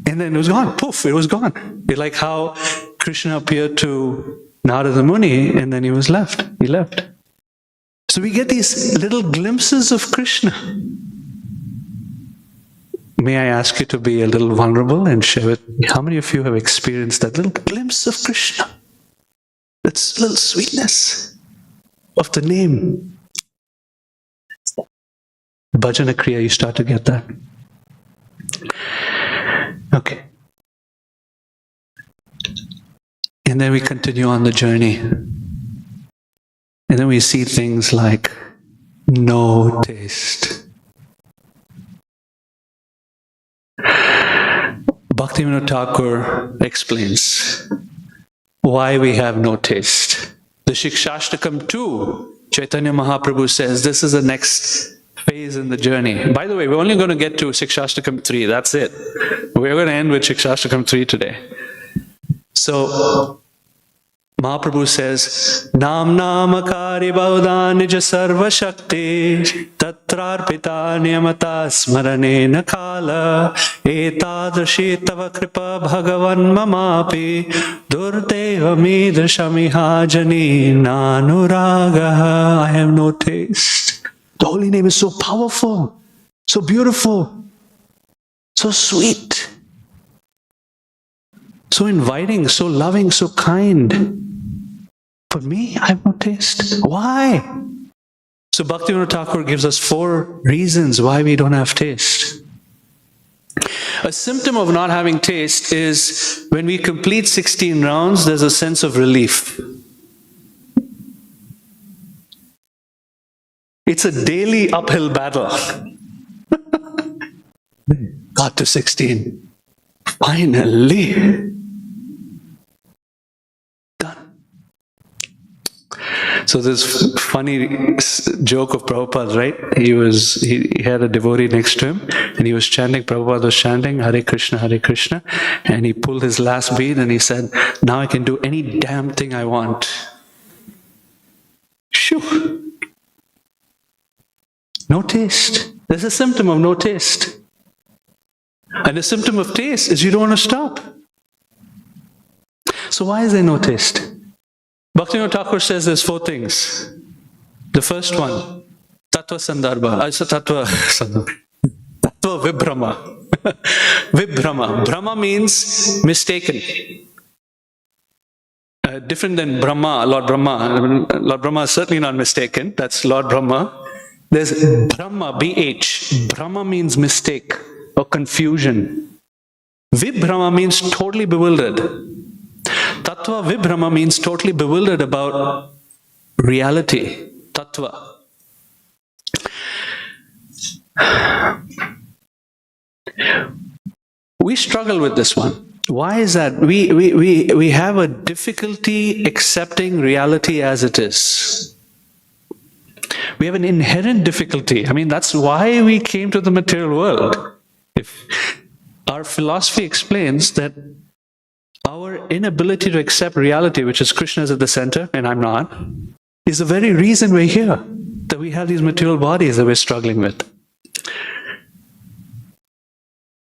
And then it was gone. Poof, it was gone. It's like how Krishna appeared to Narada Muni and then he was left. He left. So we get these little glimpses of Krishna. May I ask you to be a little vulnerable and share with me, how many of you have experienced that little glimpse of Krishna? That little sweetness of the name. Bhajana Kriya, you start to get that. Okay. And then we continue on the journey. And then we see things like no taste. Bhaktivinoda Thakur explains why we have no taste. The Shikshashtakam 2, Chaitanya Mahaprabhu says this is the next phase in the journey. By the way, we're only going to get to Shikshashtakam 3, that's it. We're going to end with Shikshashtakam 3 today. So, Mahaprabhu says, Nam namakari bauda nija sarva shakti tatrarpita niyamata smarane nakala etadrashi tava kripa bhagavan mamapi durdeva midrshamiha jani nanuragaha. I have no taste. The holy name is so powerful, so beautiful, so sweet, so inviting, so loving, so kind. For me, I have no taste. Why? So Bhaktivinoda Thakur gives us 4 reasons why we don't have taste. A symptom of not having taste is when we complete 16 rounds, there's a sense of relief. It's a daily uphill battle. Got to 16. Finally. So this funny joke of Prabhupada's, right? He had a devotee next to him and he was chanting, Prabhupada was chanting Hare Krishna, and he pulled his last bead and he said, now I can do any damn thing I want. Shoo! No taste. There's a symptom of no taste. And the symptom of taste is you don't want to stop. So why is there no taste? Bhaktivinoda Thakur says there's 4 things. The first one, Tattva Sandarbha. Tattva Vibhrama. Vibhrama. Brahma means mistaken. Different than Brahma, Lord Brahma. Lord Brahma is certainly not mistaken. That's Lord Brahma. There's Brahma, B-H. Brahma means mistake or confusion. Vibhrama means totally bewildered. Tattva Vibhrama means totally bewildered about reality. Tattva. We struggle with this one. Why is that? We have a difficulty accepting reality as it is. We have an inherent difficulty. I mean, that's why we came to the material world. Our philosophy explains that our inability to accept reality, which is Krishna is at the center and I'm not, is the very reason we're here. That we have these material bodies that we're struggling with.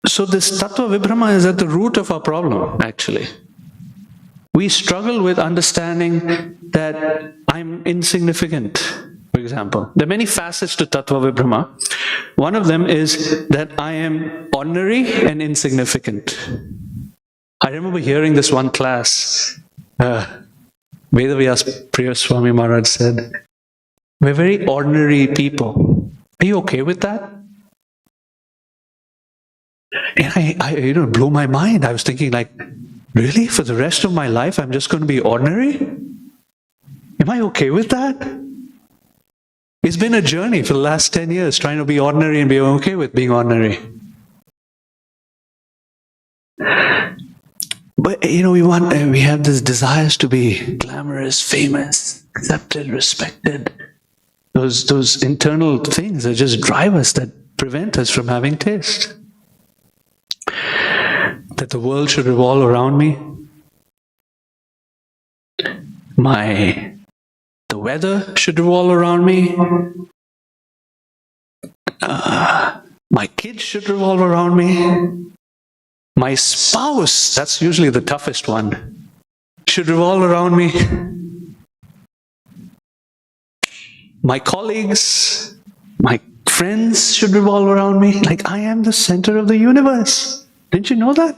So this Tattva Vibhrama is at the root of our problem, actually. We struggle with understanding that I'm insignificant, for example. There are many facets to Tattva Vibhrama. One of them is that I am ordinary and insignificant. I remember hearing this one class. Vedavyas Priya Swami Maharaj said, we're very ordinary people. Are you okay with that? And I blew my mind. I was thinking like, really? For the rest of my life, I'm just going to be ordinary? Am I okay with that? It's been a journey for the last 10 years, trying to be ordinary and be okay with being ordinary. But, we have these desires to be glamorous, famous, accepted, respected. Those internal things that just drive us, that prevent us from having taste. That the world should revolve around me. The weather should revolve around me. My kids should revolve around me. My spouse, that's usually the toughest one, should revolve around me. My colleagues, my friends should revolve around me. Like I am the center of the universe. Didn't you know that?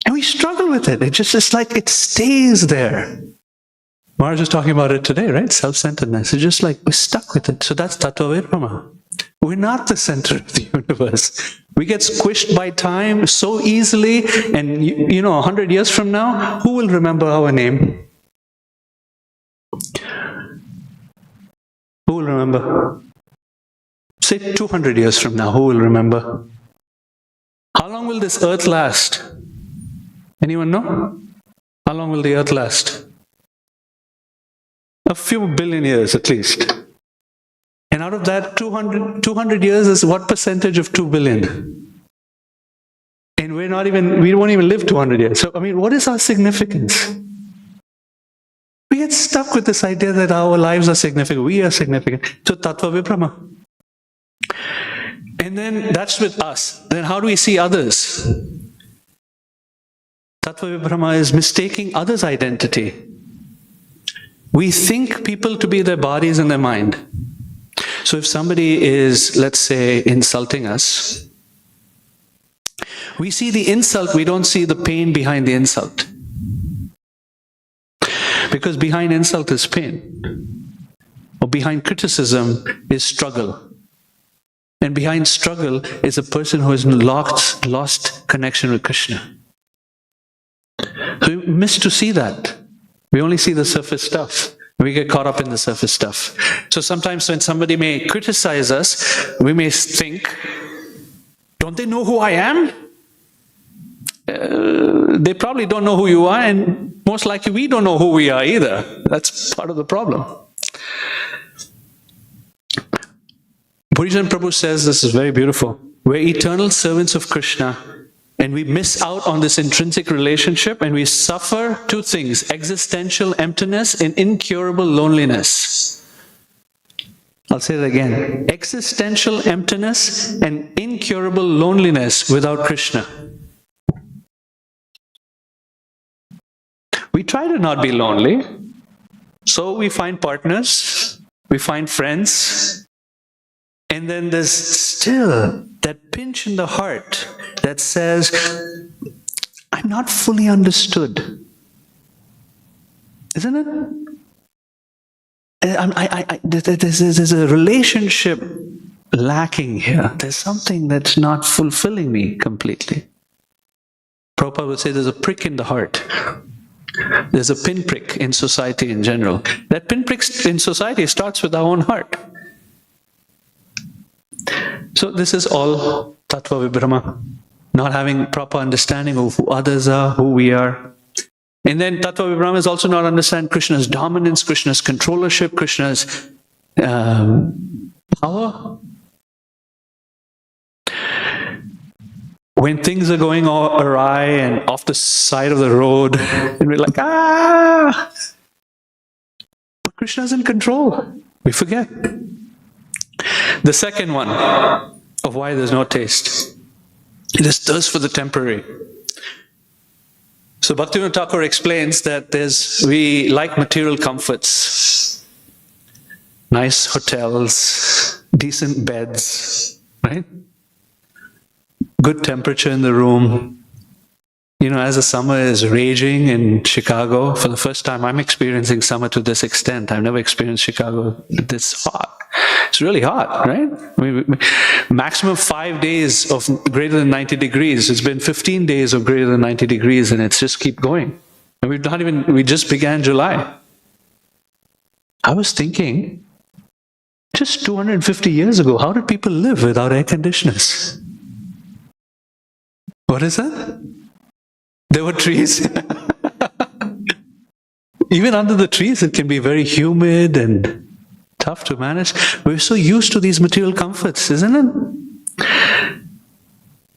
And we struggle with it. It's like it stays there. Maharaj was talking about it today, right? Self-centeredness. It's just like we're stuck with it. So that's Tattva Vibhrama. We're not the center of the universe. We get squished by time so easily, and 100 years from now, who will remember our name? Who will remember? Say 200 years from now, who will remember? How long will this earth last? Anyone know? How long will the earth last? A few billion years at least. And out of that, 200 years is what percentage of 2 billion? And we won't even live 200 years. So, what is our significance? We get stuck with this idea that our lives are significant. We are significant. So, Tattva Vibrama. And then that's with us. Then how do we see others? Tattva Vibrama is mistaking others' identity. We think people to be their bodies and their mind. So if somebody is, let's say, insulting us, we see the insult, we don't see the pain behind the insult. Because behind insult is pain. Or behind criticism is struggle. And behind struggle is a person who has lost connection with Krishna. So we miss to see that. We only see the surface stuff. We get caught up in the surface stuff. So sometimes when somebody may criticize us, we may think, don't they know who I am? They probably don't know who you are, and most likely we don't know who we are either. That's part of the problem. Bhurijan Prabhu says this is very beautiful. We're eternal servants of Krishna, and we miss out on this intrinsic relationship, and we suffer two things: existential emptiness and incurable loneliness. I'll say that again. Existential emptiness and incurable loneliness without Krishna. We try to not be lonely, so we find partners, we find friends, and then there's still that pinch in the heart that says, I'm not fully understood. Isn't it? There's a relationship lacking here. There's something that's not fulfilling me completely. Prabhupada would say there's a prick in the heart. There's a pinprick in society in general. That pinprick in society starts with our own heart. So this is all Tattva Vibrama. Not having proper understanding of who others are, who we are. And then Tattva Vibrama is also not understand Krishna's dominance, Krishna's controllership, Krishna's power. When things are going all awry and off the side of the road, and we're like, but Krishna's in control. We forget. The second one of why there's no taste. It is thirst for the temporary. So Bhaktivinoda Thakur explains that we like material comforts. Nice hotels, decent beds, right? Good temperature in the room. As the summer is raging in Chicago, for the first time I'm experiencing summer to this extent. I've never experienced Chicago this hot. It's really hot, right? Maximum 5 days of greater than 90 degrees. It's been 15 days of greater than 90 degrees, and it's just keep going. And we just began July. I was thinking, just 250 years ago, how did people live without air conditioners? What is that? There were trees. Even under the trees, it can be very humid and tough to manage. We're so used to these material comforts, isn't it?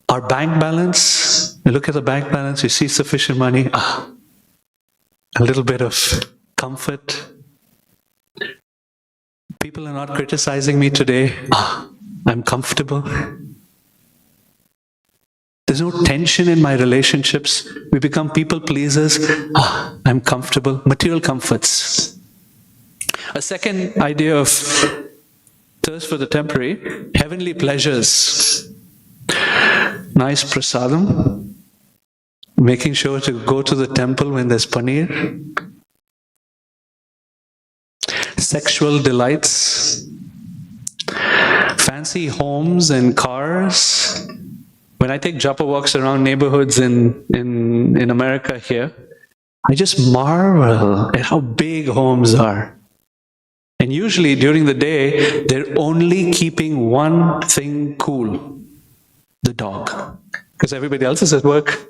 Our bank balance, you look at the bank balance, you see sufficient money, a little bit of comfort. People are not criticizing me today. I'm comfortable. There's no tension in my relationships. We become people pleasers. I'm comfortable. Material comforts. A second idea of thirst for the temporary, heavenly pleasures. Nice prasadam. Making sure to go to the temple when there's paneer. Sexual delights. fancy homes and cars. When I take japa walks around neighborhoods in America here, I just marvel at how big homes are. And usually during the day, they're only keeping one thing cool, the dog, because everybody else is at work.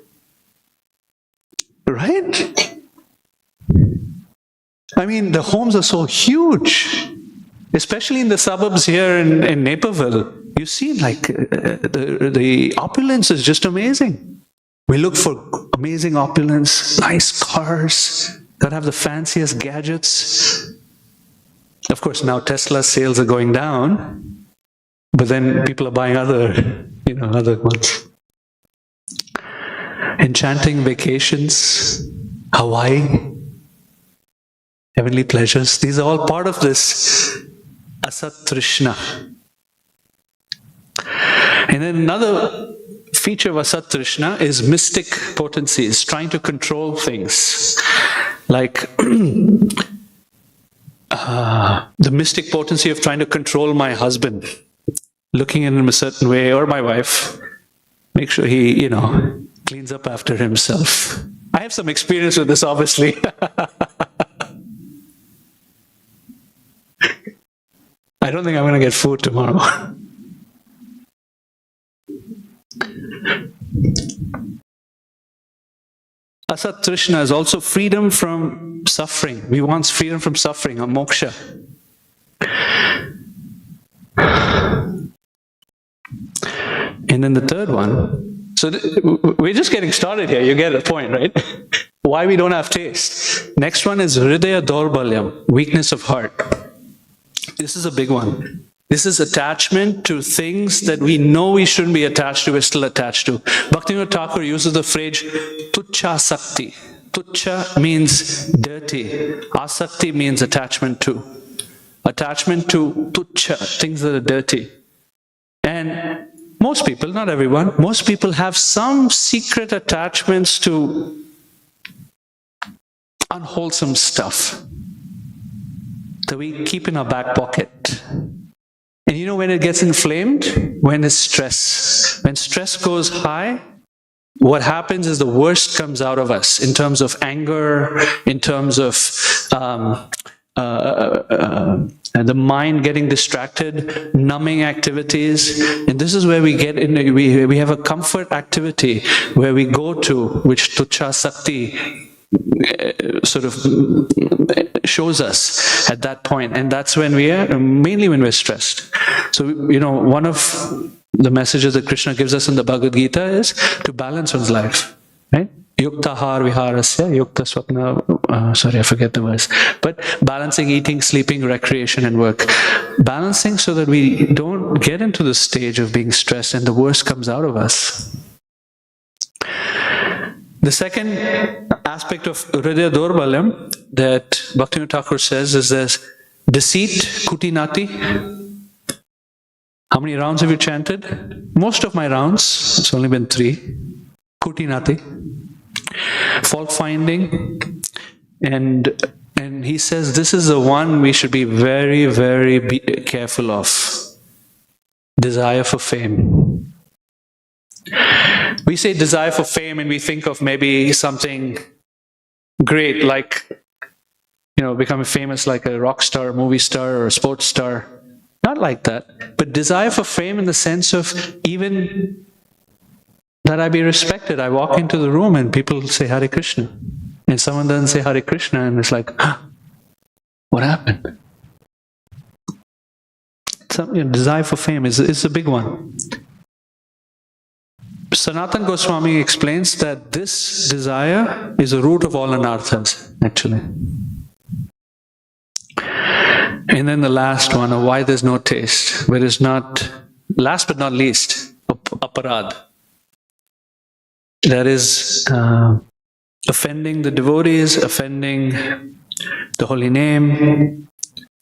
Right? I mean, the homes are so huge, especially in the suburbs here in Naperville. You see, like, the opulence is just amazing. We look for amazing opulence, nice cars that have the fanciest gadgets. Of course, now Tesla sales are going down, but then people are buying other ones. Enchanting vacations, Hawaii, heavenly pleasures. These are all part of this Asat Trishna. And then another feature of Asat Trishna is mystic potencies, trying to control things. Like the mystic potency of trying to control my husband, looking at him a certain way, or my wife, make sure he, cleans up after himself. I have some experience with this, obviously. I don't think I'm going to get food tomorrow. Asat Trishna is also freedom from suffering. We want freedom from suffering, or moksha. And then the third one, so we're just getting started here, you get the point, right? Why we don't have taste. Next one is Hridaya Dorbalyam, weakness of heart. This is a big one. This is attachment to things that we know we shouldn't be attached to, we're still attached to. Bhaktivinoda Thakur uses the phrase Tuchha Sakti. Tuchha means dirty. Asakti means attachment to. Attachment to Tuchha, things that are dirty. And most people, not everyone, most people have some secret attachments to unwholesome stuff that we keep in our back pocket. And you know when it gets inflamed? When it's stress. When stress goes high, what happens is the worst comes out of us in terms of anger, in terms of the mind getting distracted, numbing activities. And this is where we get in, we have a comfort activity where we go to, which Tuchha Sakti sort of shows us at that point. And that's when we are, mainly when we're stressed. So, one of the messages that Krishna gives us in the Bhagavad Gita is to balance one's life, right? Yukta har viharasya, yukta swapna, sorry, I forget the verse. But balancing eating, sleeping, recreation, and work. Balancing so that we don't get into the stage of being stressed and the worst comes out of us. The second aspect of Hridaya Dorbalyam that Bhaktivinoda Thakur says is there's deceit, kutinati. How many rounds have you chanted? Most of my rounds, it's only been 3. Kutinati. Fault finding. And he says this is the one we should be very, very careful of. Desire for fame. We say desire for fame and we think of maybe something great, like, becoming famous like a rock star, a movie star, or a sports star. Not like that. But desire for fame in the sense of even that I be respected. I walk into the room and people say Hare Krishna. And someone doesn't say Hare Krishna and it's like, what happened? Desire for fame is a big one. Sanatana Goswami explains that this desire is the root of all anarthas, actually. And then the last one, of why there's no taste, where it's not, last but not least, aparad. That is offending the devotees, offending the holy name,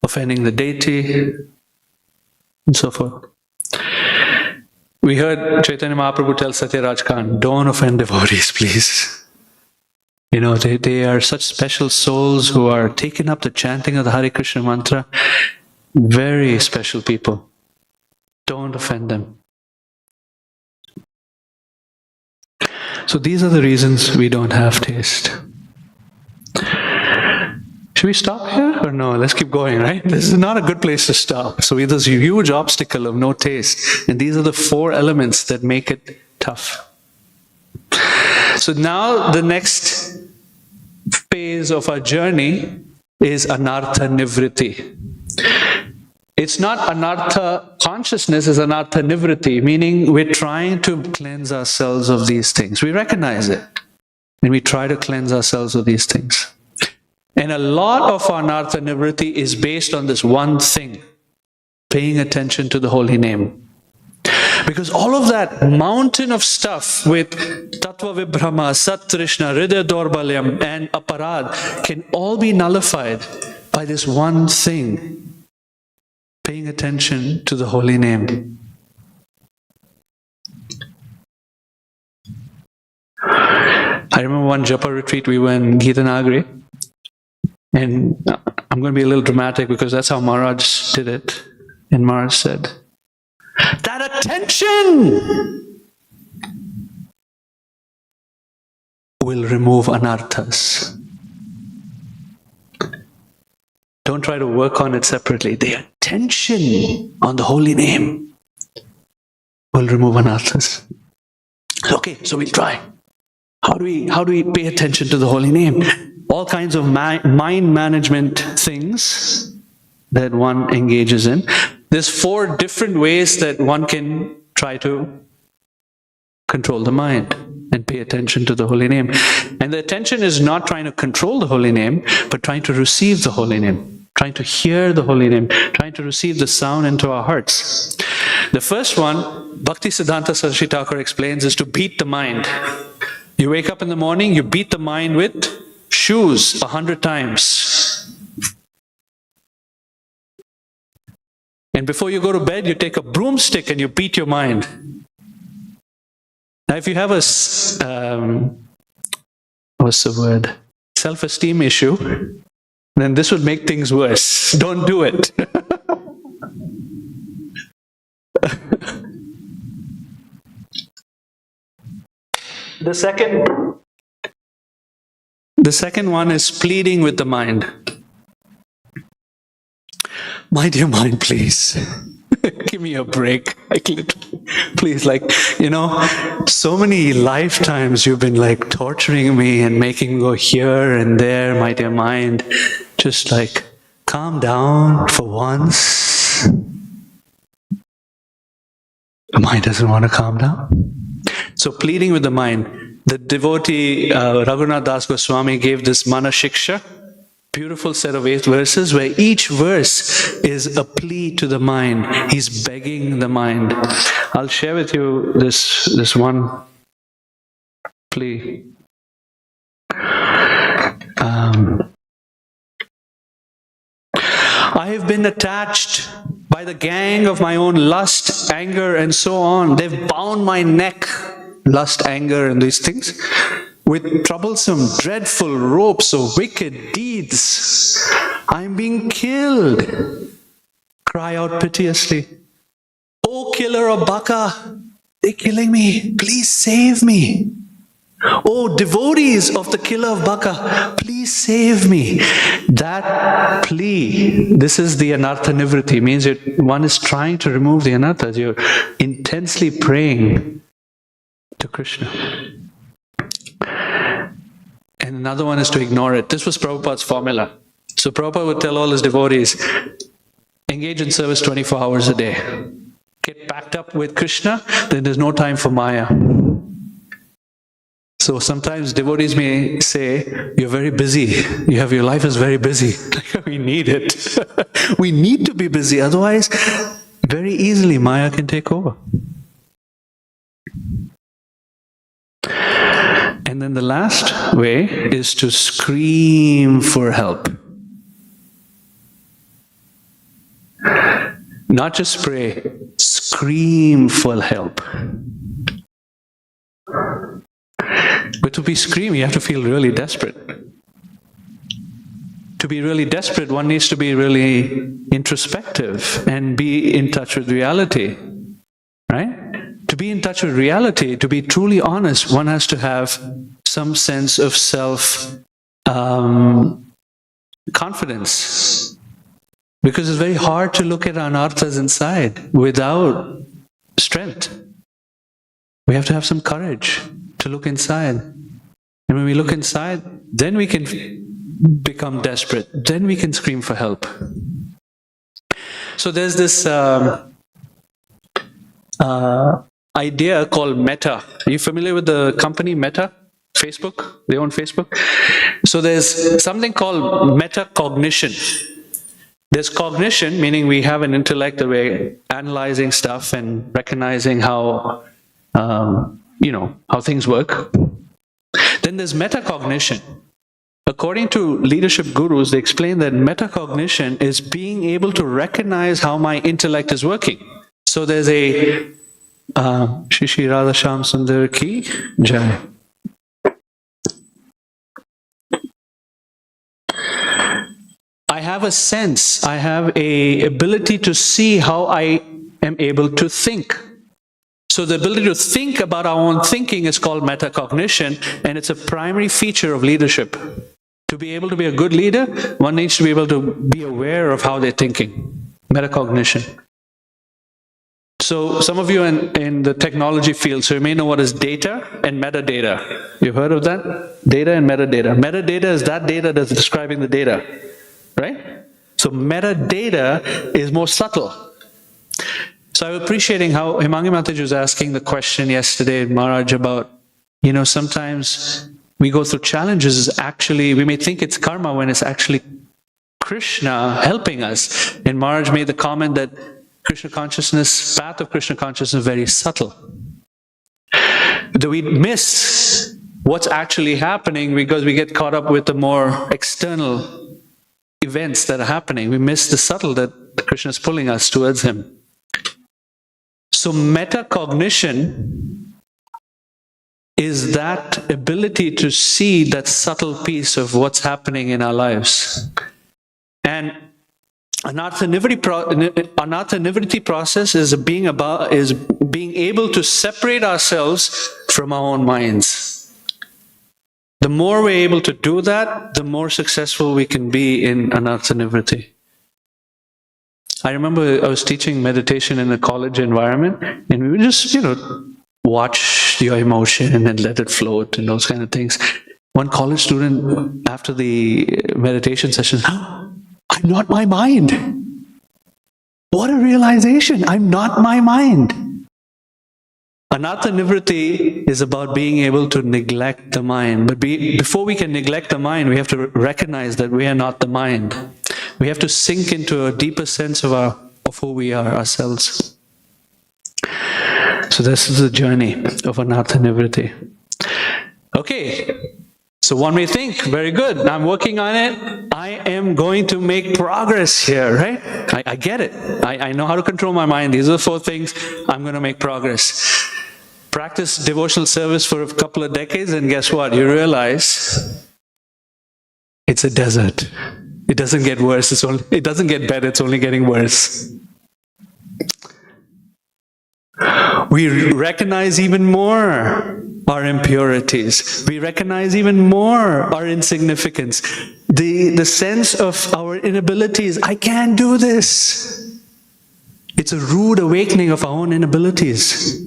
offending the deity, and so forth. We heard Chaitanya Mahaprabhu tell Satyaraj Khan, don't offend devotees, please. They are such special souls who are taking up the chanting of the Hare Krishna mantra. Very special people. Don't offend them. So these are the reasons we don't have taste. Should we stop here or no? Let's keep going, right? This is not a good place to stop. So there's a huge obstacle of no taste. And these are the 4 elements that make it tough. So now the next phase of our journey is anartha nivritti. It's not anartha consciousness, it's anartha nivritti, meaning we're trying to cleanse ourselves of these things. We recognize it, and we try to cleanse ourselves of these things. And a lot of our anartha nivritti is based on this one thing, paying attention to the holy name. Because all of that mountain of stuff with tattva vibhrama, sat trishna, hridaya dorbalyam, and aparad can all be nullified by this one thing, paying attention to the holy name. I remember one japa retreat, we were in Gitanagari, and I'm going to be a little dramatic because that's how Maharaj did it. And Maharaj said, that attention will remove anarthas. Don't try to work on it separately. The attention on the holy name will remove anarthas. Okay, so we'll try. How do we pay attention to the holy name? All kinds of mind management things that one engages in. There's 4 different ways that one can try to control the mind and pay attention to the holy name. And the attention is not trying to control the holy name, but trying to receive the holy name, trying to hear the holy name, trying to receive the sound into our hearts. The first one, Bhakti Siddhanta Saraswati Thakur explains, is to beat the mind. You wake up in the morning, you beat the mind with shoes 100 times. And before you go to bed, you take a broomstick and you beat your mind. Now, if you have a, self-esteem issue, then this would make things worse. Don't do it. The second one is pleading with the mind. My dear mind, please, give me a break. Please, so many lifetimes you've been torturing me and making me go here and there, my dear mind. Just calm down for once. The mind doesn't want to calm down. So pleading with the mind. The devotee Raghunath Das Goswami gave this Mana Shiksha, beautiful set of 8 verses where each verse is a plea to the mind. He's begging the mind. I'll share with you this one plea. I have been attached by the gang of my own lust, anger, and so on. They've bound my neck, lust, anger, and these things, with troublesome, dreadful ropes of wicked deeds. I'm being killed. Cry out piteously. Oh, killer of Baka, they're killing me. Please save me. Oh, devotees of the killer of Baka, please save me. That plea, this is the anartha nivritti, means one is trying to remove the anarthas. You're intensely praying to Krishna. And another one is to ignore it. This was Prabhupada's formula. So Prabhupada would tell all his devotees, engage in service 24 hours a day. Get packed up with Krishna, then there's no time for Maya. So sometimes devotees may say, you're very busy. Your life is very busy. We need it. We need to be busy. Otherwise, very easily Maya can take over. And then the last way is to scream for help. Not just pray, scream for help. But to be screaming, you have to feel really desperate. To be really desperate, one needs to be really introspective and be in touch with reality. right? To be in touch with reality, to be truly honest, one has to have some sense of confidence. Because it's very hard to look at anarthas inside without strength. We have to have some courage to look inside. And when we look inside, then we can become desperate. Then we can scream for help. So there's this idea called Meta. Are you familiar with the company Meta? Facebook? They own Facebook. So there's something called metacognition. There's cognition, meaning we have an intellect that we're analyzing stuff and recognizing how, how things work. Then there's metacognition. According to leadership gurus, they explain that metacognition is being able to recognize how my intellect is working. So there's a Shishi Radha Shyam Sundar Ki Jai. I have a sense, I have a ability to see how I am able to think. So the ability to think about our own thinking is called metacognition, and it's a primary feature of leadership. To be able to be a good leader, one needs to be able to be aware of how they're thinking. Metacognition. So some of you in the technology field, so you may know what is data and metadata. You've heard of that? Data and metadata. Metadata is that data that's describing the data. Right? So metadata is more subtle. So I'm appreciating how Himangi Mataji was asking the question yesterday, Maharaj, about, sometimes we go through challenges. Actually, we may think it's karma when it's actually Krishna helping us. And Maharaj made the comment that Krishna consciousness, path of Krishna consciousness is very subtle. That we miss what's actually happening because we get caught up with the more external events that are happening. We miss the subtle that Krishna is pulling us towards him. So metacognition is that ability to see that subtle piece of what's happening in our lives. And anartha nivritti process is being able to separate ourselves from our own minds. The more we're able to do that, the more successful we can be in anartha nivritti. I remember I was teaching meditation in a college environment, and we would just, watch your emotion and let it float and those kind of things. One college student, after the meditation session, I'm not my mind. What a realization. I'm not my mind. Anartha nivritti is about being able to neglect the mind. But before we can neglect the mind, we have to recognize that we are not the mind. We have to sink into a deeper sense of who we are ourselves. So this is the journey of anartha nivritti. Okay, so one may think, very good, I'm working on it. I am going to make progress here, right? I get it. I know how to control my mind. These are the 4 things. I'm going to make progress. Practice devotional service for a couple of decades, and guess what? You realize it's a desert. It doesn't get worse. It doesn't get better. It's only getting worse. We recognize even more our impurities. We recognize even more our insignificance. The sense of our inabilities. I can't do this. It's a rude awakening of our own inabilities.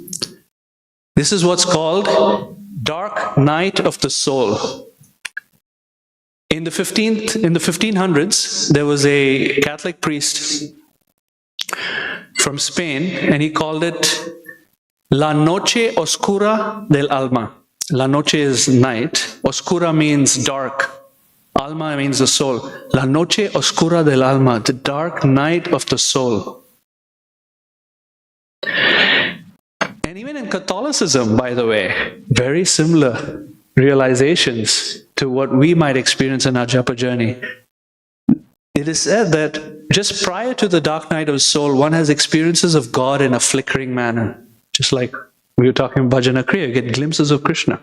This is what's called dark night of the soul. In the 1500s, there was a Catholic priest from Spain, and he called it La Noche Oscura del Alma. La Noche is night. Oscura means dark. Alma means the soul. La Noche Oscura del Alma, the dark night of the soul. And even in Catholicism, by the way, very similar realizations to what we might experience in our japa journey. It is said that just prior to the dark night of soul, one has experiences of God in a flickering manner. Just like we were talking about Bhajana Kriya, you get glimpses of Krishna.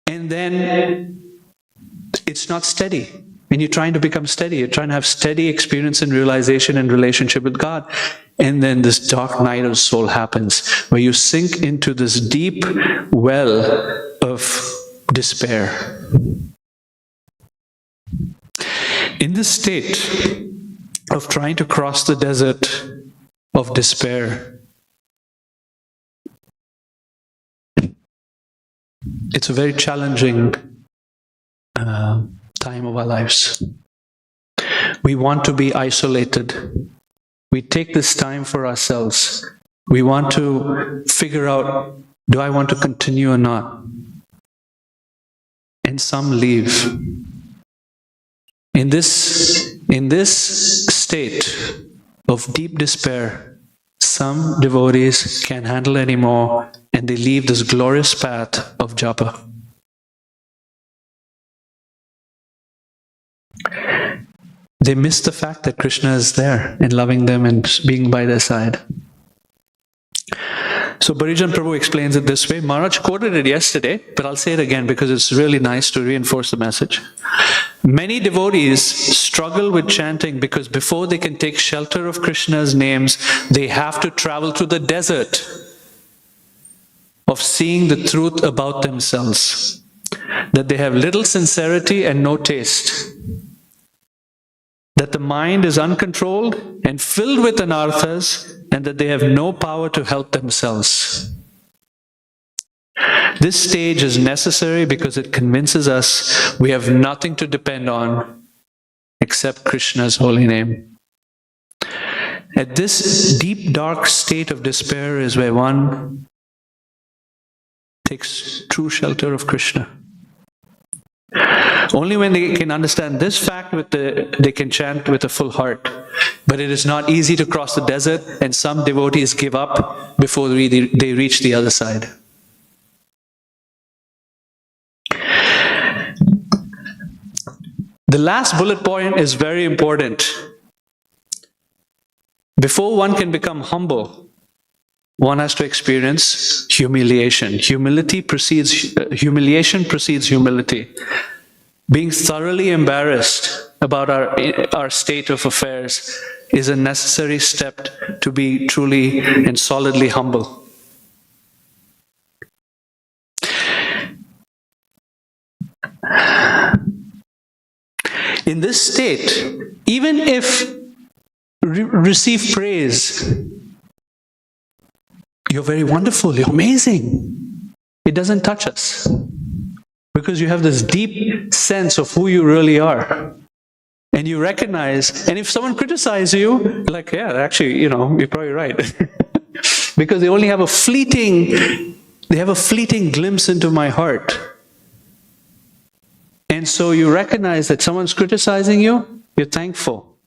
And then it's not steady. When you're trying to become steady, you're trying to have steady experience and realization and relationship with God. and then this dark night of soul happens, where you sink into this deep well of despair. In this state of trying to cross the desert of despair, it's a very challenging time of our lives. We want to be isolated. We take this time for ourselves. We want to figure out, do I want to continue or not? And some leave. In this state of deep despair, some devotees can't handle anymore and they leave this glorious path of japa. They miss the fact that Krishna is there and loving them and being by their side. So Bharijan Prabhu explains it this way. Maharaj quoted it yesterday, but I'll say it again because it's really nice to reinforce the message. Many devotees struggle with chanting because before they can take shelter of Krishna's names, they have to travel through the desert of seeing the truth about themselves. That they have little sincerity and no taste. That the mind is uncontrolled and filled with anarthas, and that they have no power to help themselves. This stage is necessary because it convinces us we have nothing to depend on except Krishna's holy name. At this deep, dark state of despair is where one takes true shelter of Krishna. Only when they can understand this fact, they can chant with a full heart. But it is not easy to cross the desert, and some devotees give up before they reach the other side. The last bullet point is very important. Before one can become humble, one has to experience humiliation. Humiliation precedes humility. Being thoroughly embarrassed about our state of affairs is a necessary step to be truly and solidly humble. In this state, even if receive praise, you're very wonderful, you're amazing, it doesn't touch us. Because you have this deep sense of who you really are. And you recognize, and if someone criticizes you, you're like, yeah, actually, you're probably right. Because they only have a fleeting glimpse into my heart. And so you recognize that someone's criticizing you, you're thankful.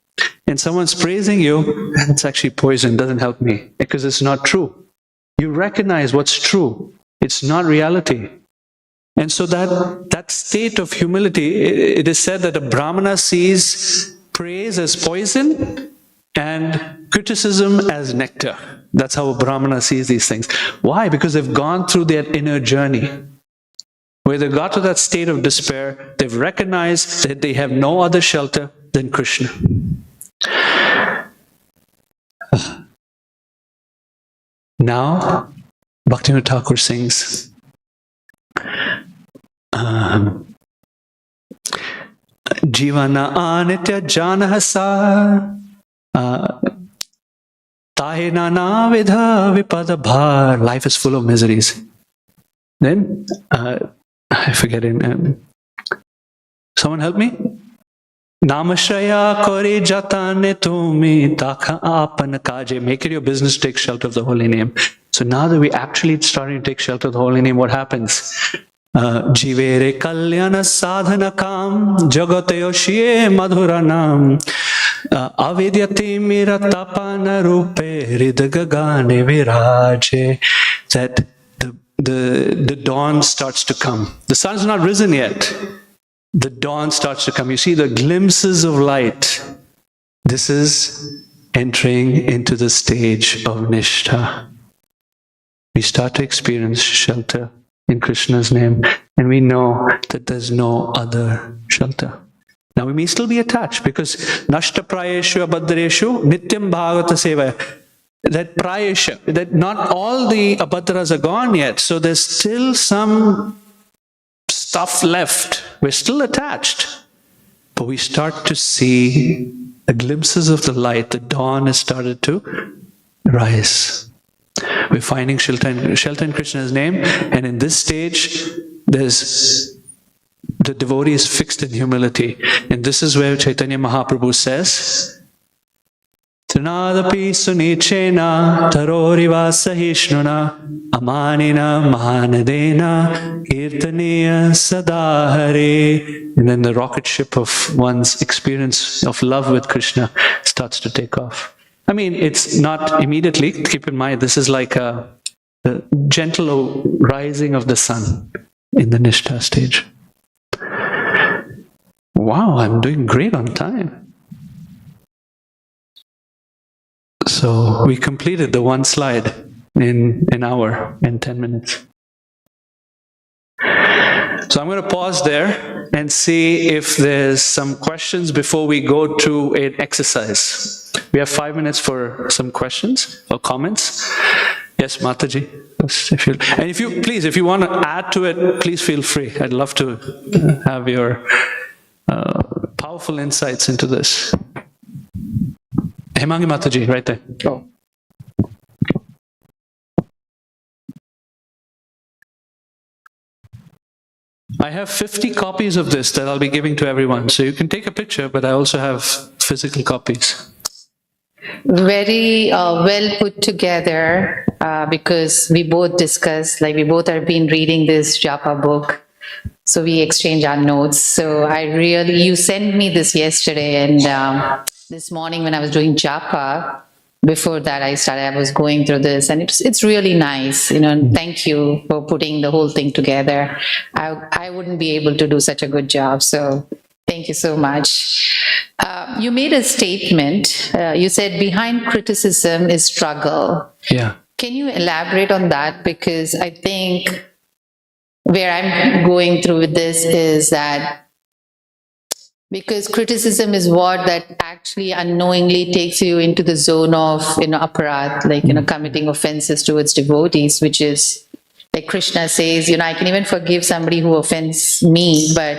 And someone's praising you, it's actually poison, doesn't help me, because it's not true. You recognize what's true. It's not reality. And so that state of humility, it is said that a Brahmana sees praise as poison and criticism as nectar. That's how a Brahmana sees these things. Why? Because they've gone through their inner journey. Where they got to that state of despair, they've recognized that they have no other shelter than Krishna. Now, Bhaktivinoda Thakur sings, Jivana anitya janahasar tahe nana vidha vipada bhar. Life is full of miseries. Then, I forget it. Someone help me? Namashaya kori jatane tumi takha apan kaje. Make it your business to take shelter of the holy name. So now that we actually starting to take shelter of the holy name, what happens? Jivere kalyana sadhana kam jagate yoshye madhuranam avidyati mira tapana rupe ridagagane viraje. That the dawn starts to come. The sun's not risen yet. The dawn starts to come. You see the glimpses of light. This is entering into the stage of Nishtha. We start to experience shelter in Krishna's name, and we know that there's no other shelter. Now we may still be attached because Nashta Prayeshu Abhadreshu Nityam Bhagavata Seva. that prayasha, that not all the abhadras are gone yet. So there's still some stuff left. We're still attached. But we start to see the glimpses of the light. The dawn has started to rise. We're finding Shelter in Krishna's name. And in this stage, there's the devotee is fixed in humility. And this is where Chaitanya Mahaprabhu says, Trinadapi sunichena taroriva sahishnuna amanina mahanadena kirtaniya sadahare. And then the rocket ship of one's experience of love with Krishna starts to take off. I mean, it's not immediately. Keep in mind, this is like a gentle rising of the sun in the Nishtha stage. Wow, I'm doing great on time. So we completed the one slide in an hour and 10 minutes. So I'm going to pause there and see if there's some questions before we go to an exercise. We have 5 minutes for some questions or comments. Yes, Mataji. And if you want to add to it, please feel free. I'd love to have your powerful insights into this. Hemangi Mataji, right there. Oh. I have 50 copies of this that I'll be giving to everyone. So you can take a picture, but I also have physical copies. Very well put together because we both discussed, like we both have been reading this Japa book. So we exchange our notes. So you sent me this yesterday, and this morning when I was doing Japa, before that I was going through this, and it's really nice, thank you for putting the whole thing together. I wouldn't be able to do such a good job, so thank you so much. You made a statement, you said behind criticism is struggle. Yeah. Can you elaborate on that? Because I think where I'm going through with this is that because criticism is what that actually unknowingly takes you into the zone of, aparat, like, committing offenses towards devotees, which is, like Krishna says, I can even forgive somebody who offends me, but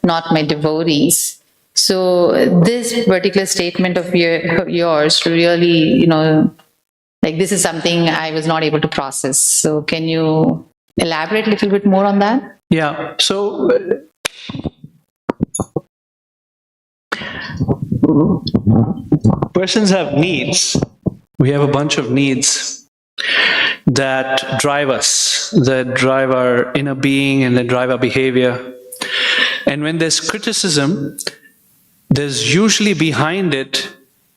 not my devotees. So this particular statement of yours really, like this is something I was not able to process. So can you elaborate a little bit more on that? Yeah. So persons have needs. We have a bunch of needs that drive us, that drive our inner being and that drive our behavior. And when there's criticism, there's usually behind it,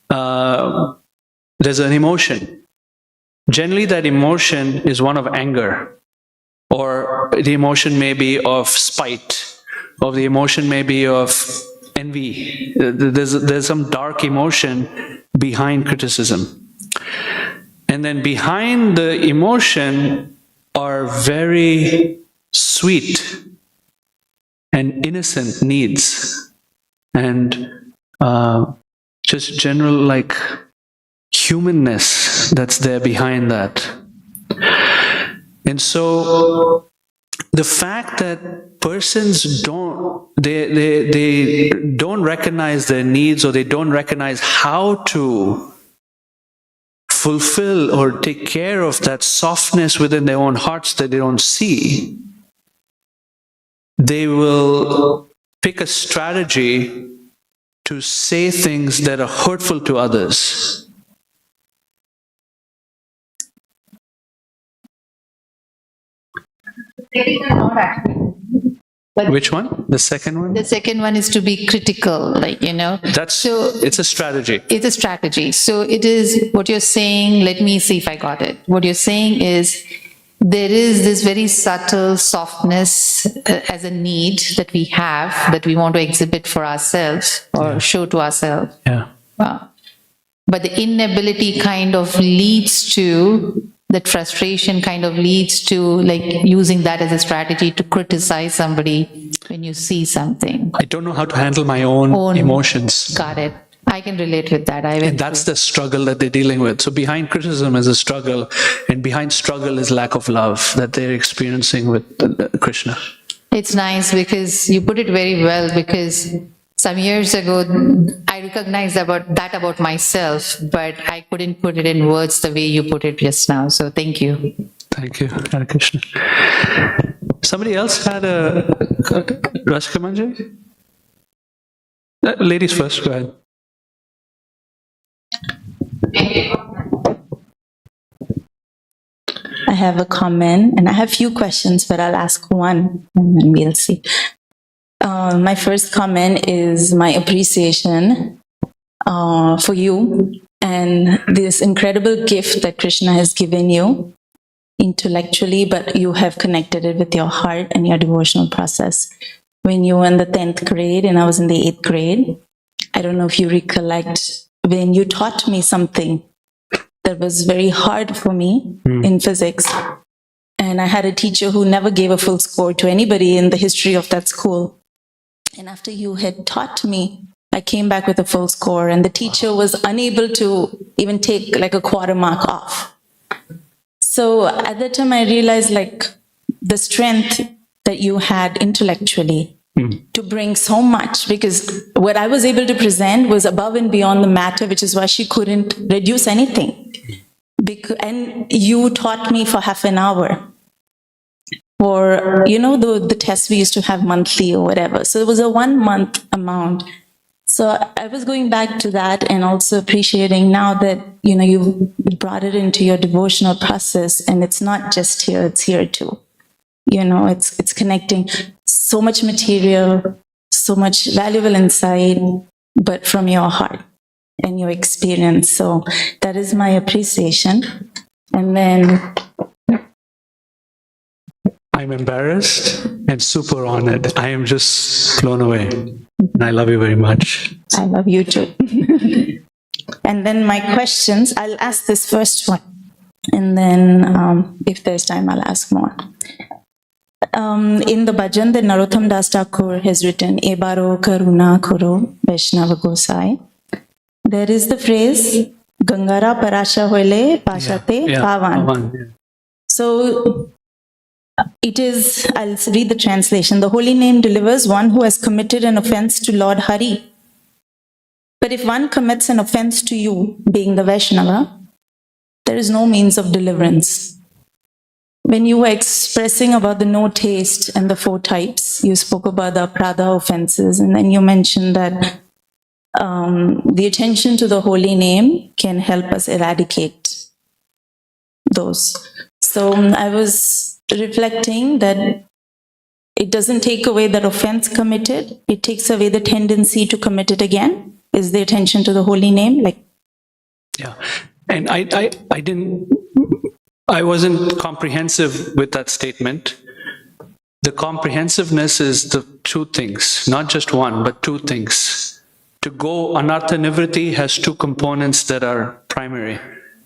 there's an emotion. Generally, that emotion is one of anger, or the emotion may be of spite, or the emotion may be of envy. There's some dark emotion behind criticism. And then behind the emotion are very sweet and innocent needs. And just general like humanness that's there behind that. And so the fact that persons don't recognize their needs, or they don't recognize how to fulfill or take care of that softness within their own hearts that they don't see, they will pick a strategy to say things that are hurtful to others. Not actually. But which one? The second one? The second one is to be critical, It's a strategy. It's a strategy. So it is what you're saying. Let me see if I got it. What you're saying is there is this very subtle softness as a need that we have, that we want to exhibit for ourselves or show to ourselves. Yeah. But the inability kind of leads to, that frustration kind of leads to like using that as a strategy to criticize somebody when you see something. I don't know how to handle my own emotions. Got it. I can relate with that. And that's the struggle that they're dealing with. So behind criticism is a struggle, and behind struggle is lack of love that they're experiencing with Krishna. It's nice because you put it very well, because some years ago I recognized about myself, but I couldn't put it in words the way you put it just now. So thank you. Thank you, Hare Krishna. Somebody else had a Rashika Manjari? Ladies first, go ahead. I have a comment and I have few questions, but I'll ask one and then we'll see. My first comment is my appreciation for you and this incredible gift that Krishna has given you intellectually, but you have connected it with your heart and your devotional process. When you were in the 10th grade and I was in the 8th grade, I don't know if you recollect when you taught me something that was very hard for me in physics. And I had a teacher who never gave a full score to anybody in the history of that school. And after you had taught me, I came back with a full score, and the teacher was unable to even take like a quarter mark off. So at that time, I realized like the strength that you had intellectually to bring so much, because what I was able to present was above and beyond the matter, which is why she couldn't reduce anything. And you taught me for half an hour for, you know, the tests we used to have monthly or whatever. So it was a 1 month amount. So I was going back to that and also appreciating now that, you know, you brought it into your devotional process, and it's not just here, it's here too. You know, it's connecting so much material, so much valuable insight, but from your heart and your experience. So that is my appreciation. And then I'm embarrassed and super honored. I am just blown away. And I love you very much. I love you too. And then my questions, I'll ask this first one. And then if there's time, I'll ask more. In the bhajan that Narottam Das Thakur has written, Ebaro Karuna Koro Vaishnava Gosai, there is the phrase, Gangara Parasha Hoile Pashate Pavan. So it is, I'll read the translation. The holy name delivers one who has committed an offense to Lord Hari. But if one commits an offense to you, being the Vaishnava, there is no means of deliverance. When you were expressing about the no taste and the 4 types, you spoke about the aprada offenses, and then you mentioned that the attention to the holy name can help us eradicate those. So I was reflecting that it doesn't take away that offense committed, it takes away the tendency to commit it again, is the attention to the holy name. Like, yeah. And I wasn't comprehensive with that statement. The comprehensiveness is the 2 things, not just one, but 2 things. To go anartha nivriti has 2 components that are primary.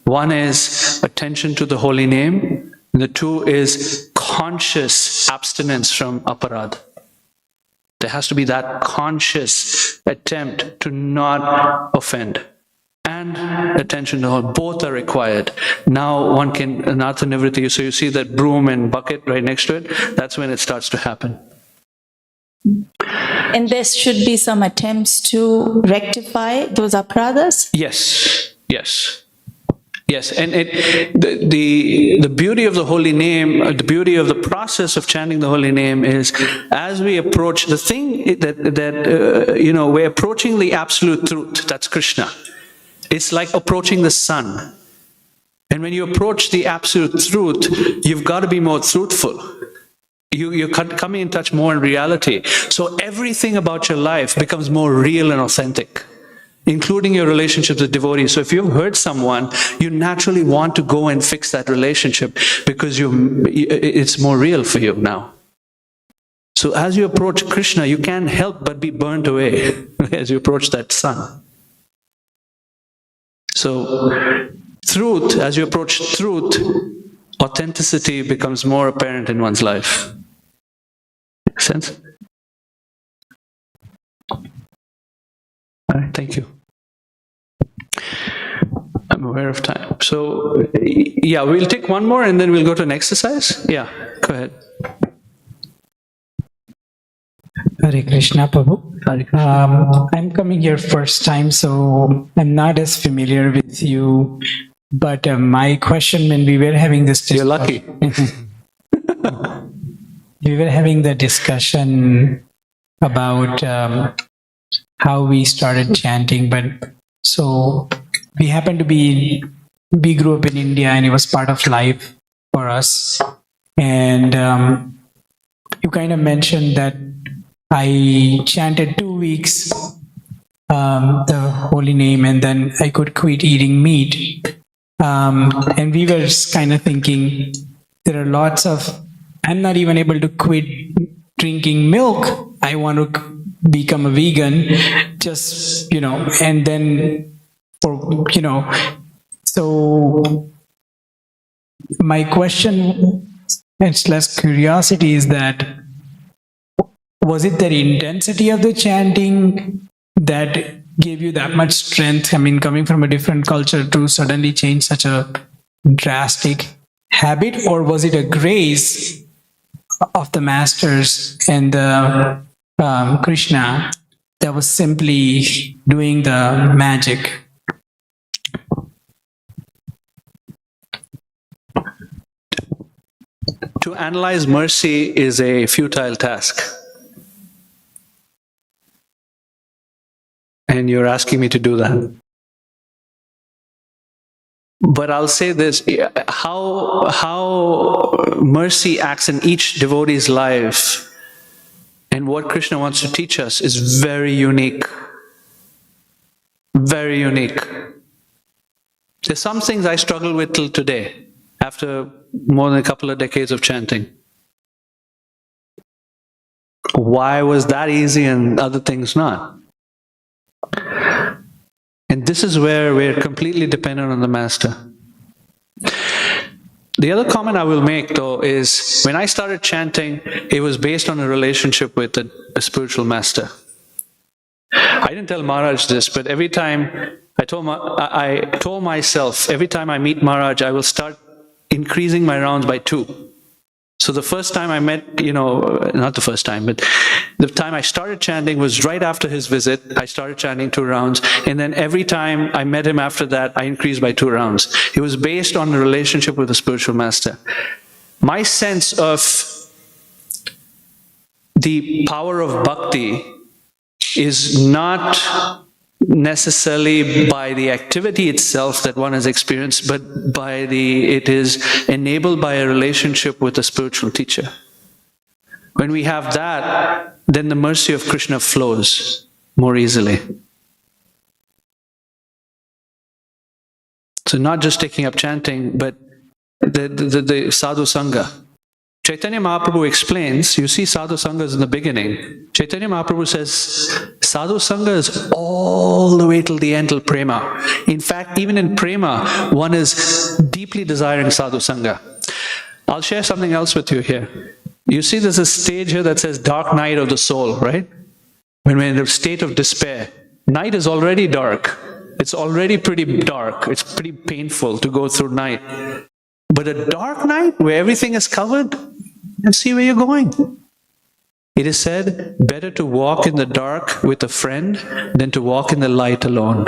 One is attention to the holy name, and the 2 is conscious abstinence from aparad. There has to be that conscious attempt to not offend. And attention to all, both are required. Now one can, anartha nivriti, so you see that broom and bucket right next to it, that's when it starts to happen. and there should be some attempts to rectify those apradas? Yes, yes. Yes, and the beauty of the holy name, the beauty of the process of chanting the holy name is, as we approach the thing that you know, we're approaching the absolute truth. That's Krishna. It's like approaching the sun. And when you approach the absolute truth, you've got to be more truthful. You're coming in touch more in reality. So everything about your life becomes more real and authentic, including your relationships with devotees. So if you've hurt someone, you naturally want to go and fix that relationship because it's more real for you now. So as you approach Krishna, you can't help but be burnt away as you approach that sun. So truth, as you approach truth, authenticity becomes more apparent in one's life. Make sense? All right, thank you. I'm aware of time. So, yeah, we'll take one more and then we'll go to an exercise. Yeah, go ahead. Hare Krishna, Prabhu. Hare Krishna. I'm coming here first time, so I'm not as familiar with you. But my question, when we were having this You're discussion, lucky. we were having the discussion about how we started chanting. But so we happened to we grew up in India, and it was part of life for us. And you kind of mentioned that I chanted 2 weeks the holy name, and then I could quit eating meat. And we were kind of thinking there are lots of, I'm not even able to quit drinking milk. I want to become a vegan, just, and then so my question, it's less curiosity, is that, was it the intensity of the chanting that gave you that much strength? I mean, coming from a different culture to suddenly change such a drastic habit, or was it a grace of the masters and the Krishna that was simply doing the magic? To analyze mercy is a futile task. And you're asking me to do that. But I'll say this, how mercy acts in each devotee's life and what Krishna wants to teach us is very unique. Very unique. There's some things I struggle with till today, after more than a couple of decades of chanting. Why was that easy and other things not? And this is where we're completely dependent on the Master. The other comment I will make, though, is when I started chanting, it was based on a relationship with a spiritual master. I didn't tell Maharaj this, but every time I told myself, every time I meet Maharaj, I will start increasing my rounds by 2. So the first time I met, not the first time, but the time I started chanting was right after his visit. I started chanting 2 rounds. And then every time I met him after that, I increased by 2 rounds. It was based on the relationship with the spiritual master. My sense of the power of bhakti is not necessarily by the activity itself that one has experienced, but it is enabled by a relationship with a spiritual teacher. When we have that, then the mercy of Krishna flows more easily. So not just taking up chanting, but the sadhu sangha. Chaitanya Mahaprabhu explains, you see sadhu sanghas in the beginning. Chaitanya Mahaprabhu says, sadhu sangha is all the way till the end, till prema. In fact, even in prema, one is deeply desiring sadhu sangha. I'll share something else with you here. You see there's a stage here that says dark night of the soul, right? When we're in a state of despair. Night is already dark. It's already pretty dark. It's pretty painful to go through night. But a dark night where everything is covered, and see where you're going. It is said, better to walk in the dark with a friend than to walk in the light alone.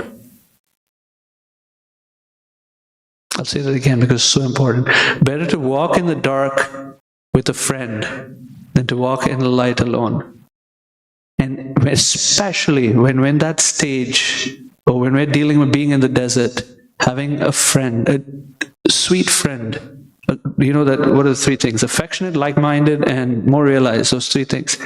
I'll say that again because it's so important. Better to walk in the dark with a friend than to walk in the light alone. And especially when that stage, or when we're dealing with being in the desert, having a friend, a sweet friend, that what are the 3 things? Affectionate, like-minded, and more realized, those 3 things.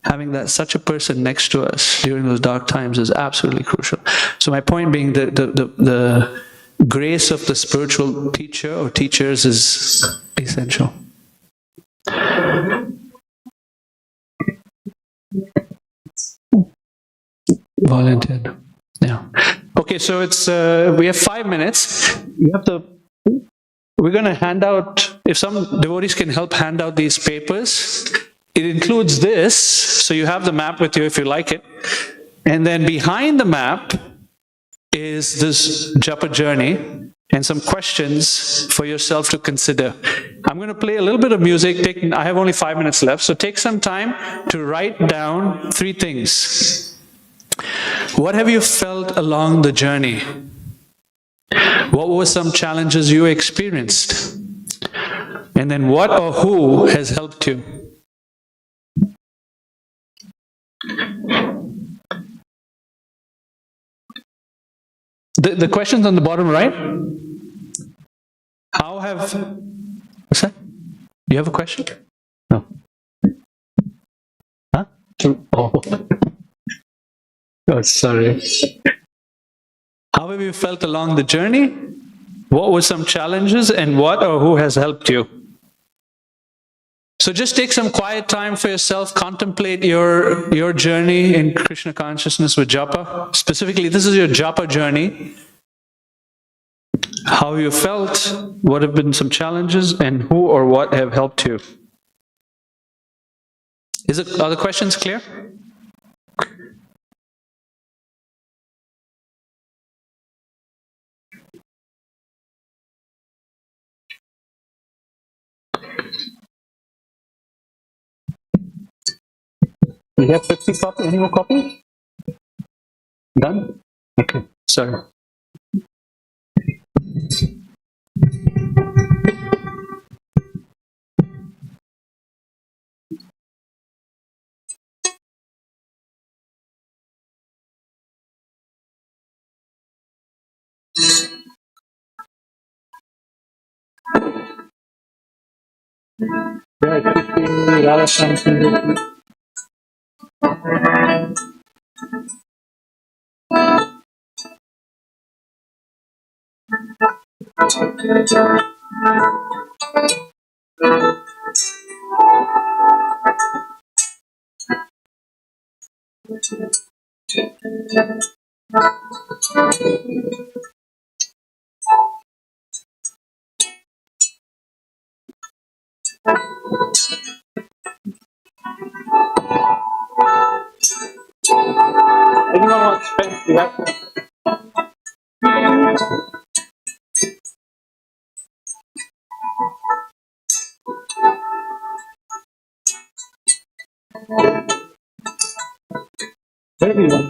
Having such a person next to us during those dark times is absolutely crucial. So my point being that the grace of the spiritual teacher or teachers is essential. Volunteered. Yeah. Okay, so it's we have 5 minutes. We're going to hand out, if some devotees can help hand out these papers. It includes this, so you have the map with you if you like it. And then behind the map is this japa journey and some questions for yourself to consider. I'm going to play a little bit of music. I have only 5 minutes left, so take some time to write down 3 things. What have you felt along the journey? What were some challenges you experienced? And then what or who has helped you? The question's on the bottom right. How have... What's that? You have a question? No. Huh? Oh. Oh, sorry. How have you felt along the journey? What were some challenges, and what or who has helped you? So just take some quiet time for yourself, contemplate your journey in Krishna consciousness with japa. Specifically, this is your japa journey. How you felt, what have been some challenges, and who or what have helped you. Are the questions clear? We have 50 copies. Any more copies? Done? Okay, sorry. Yeah, 50 Radha Shyam. Anyone wants to spend? You have to. Everyone.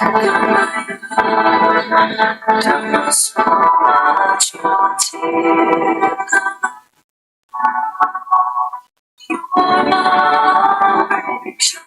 Don't know so much what's here. You are my picture.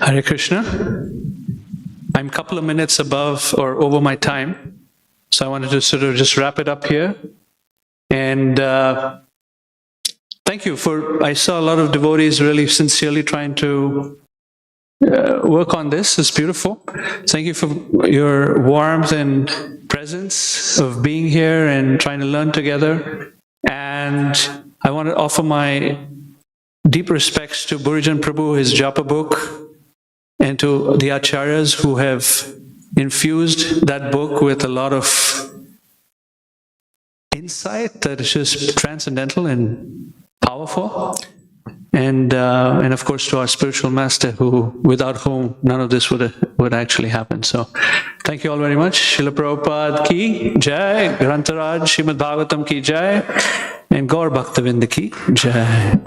Hare Krishna. I'm a couple of minutes above or over my time, so I wanted to sort of just wrap it up here. And thank you for, I saw a lot of devotees really sincerely trying to work on this. It's beautiful. Thank you for your warmth and presence of being here and trying to learn together. And I want to offer my deep respects to Burijan Prabhu, his Japa book, and to the acharyas who have infused that book with a lot of insight that is just transcendental and powerful. And of course to our spiritual master, who, without whom none of this would actually happen. So thank you all very much. Srila Prabhupada ki jai, Grantaraj Srimad Bhagavatam ki jai, and Gaur Bhaktavinda ki jai.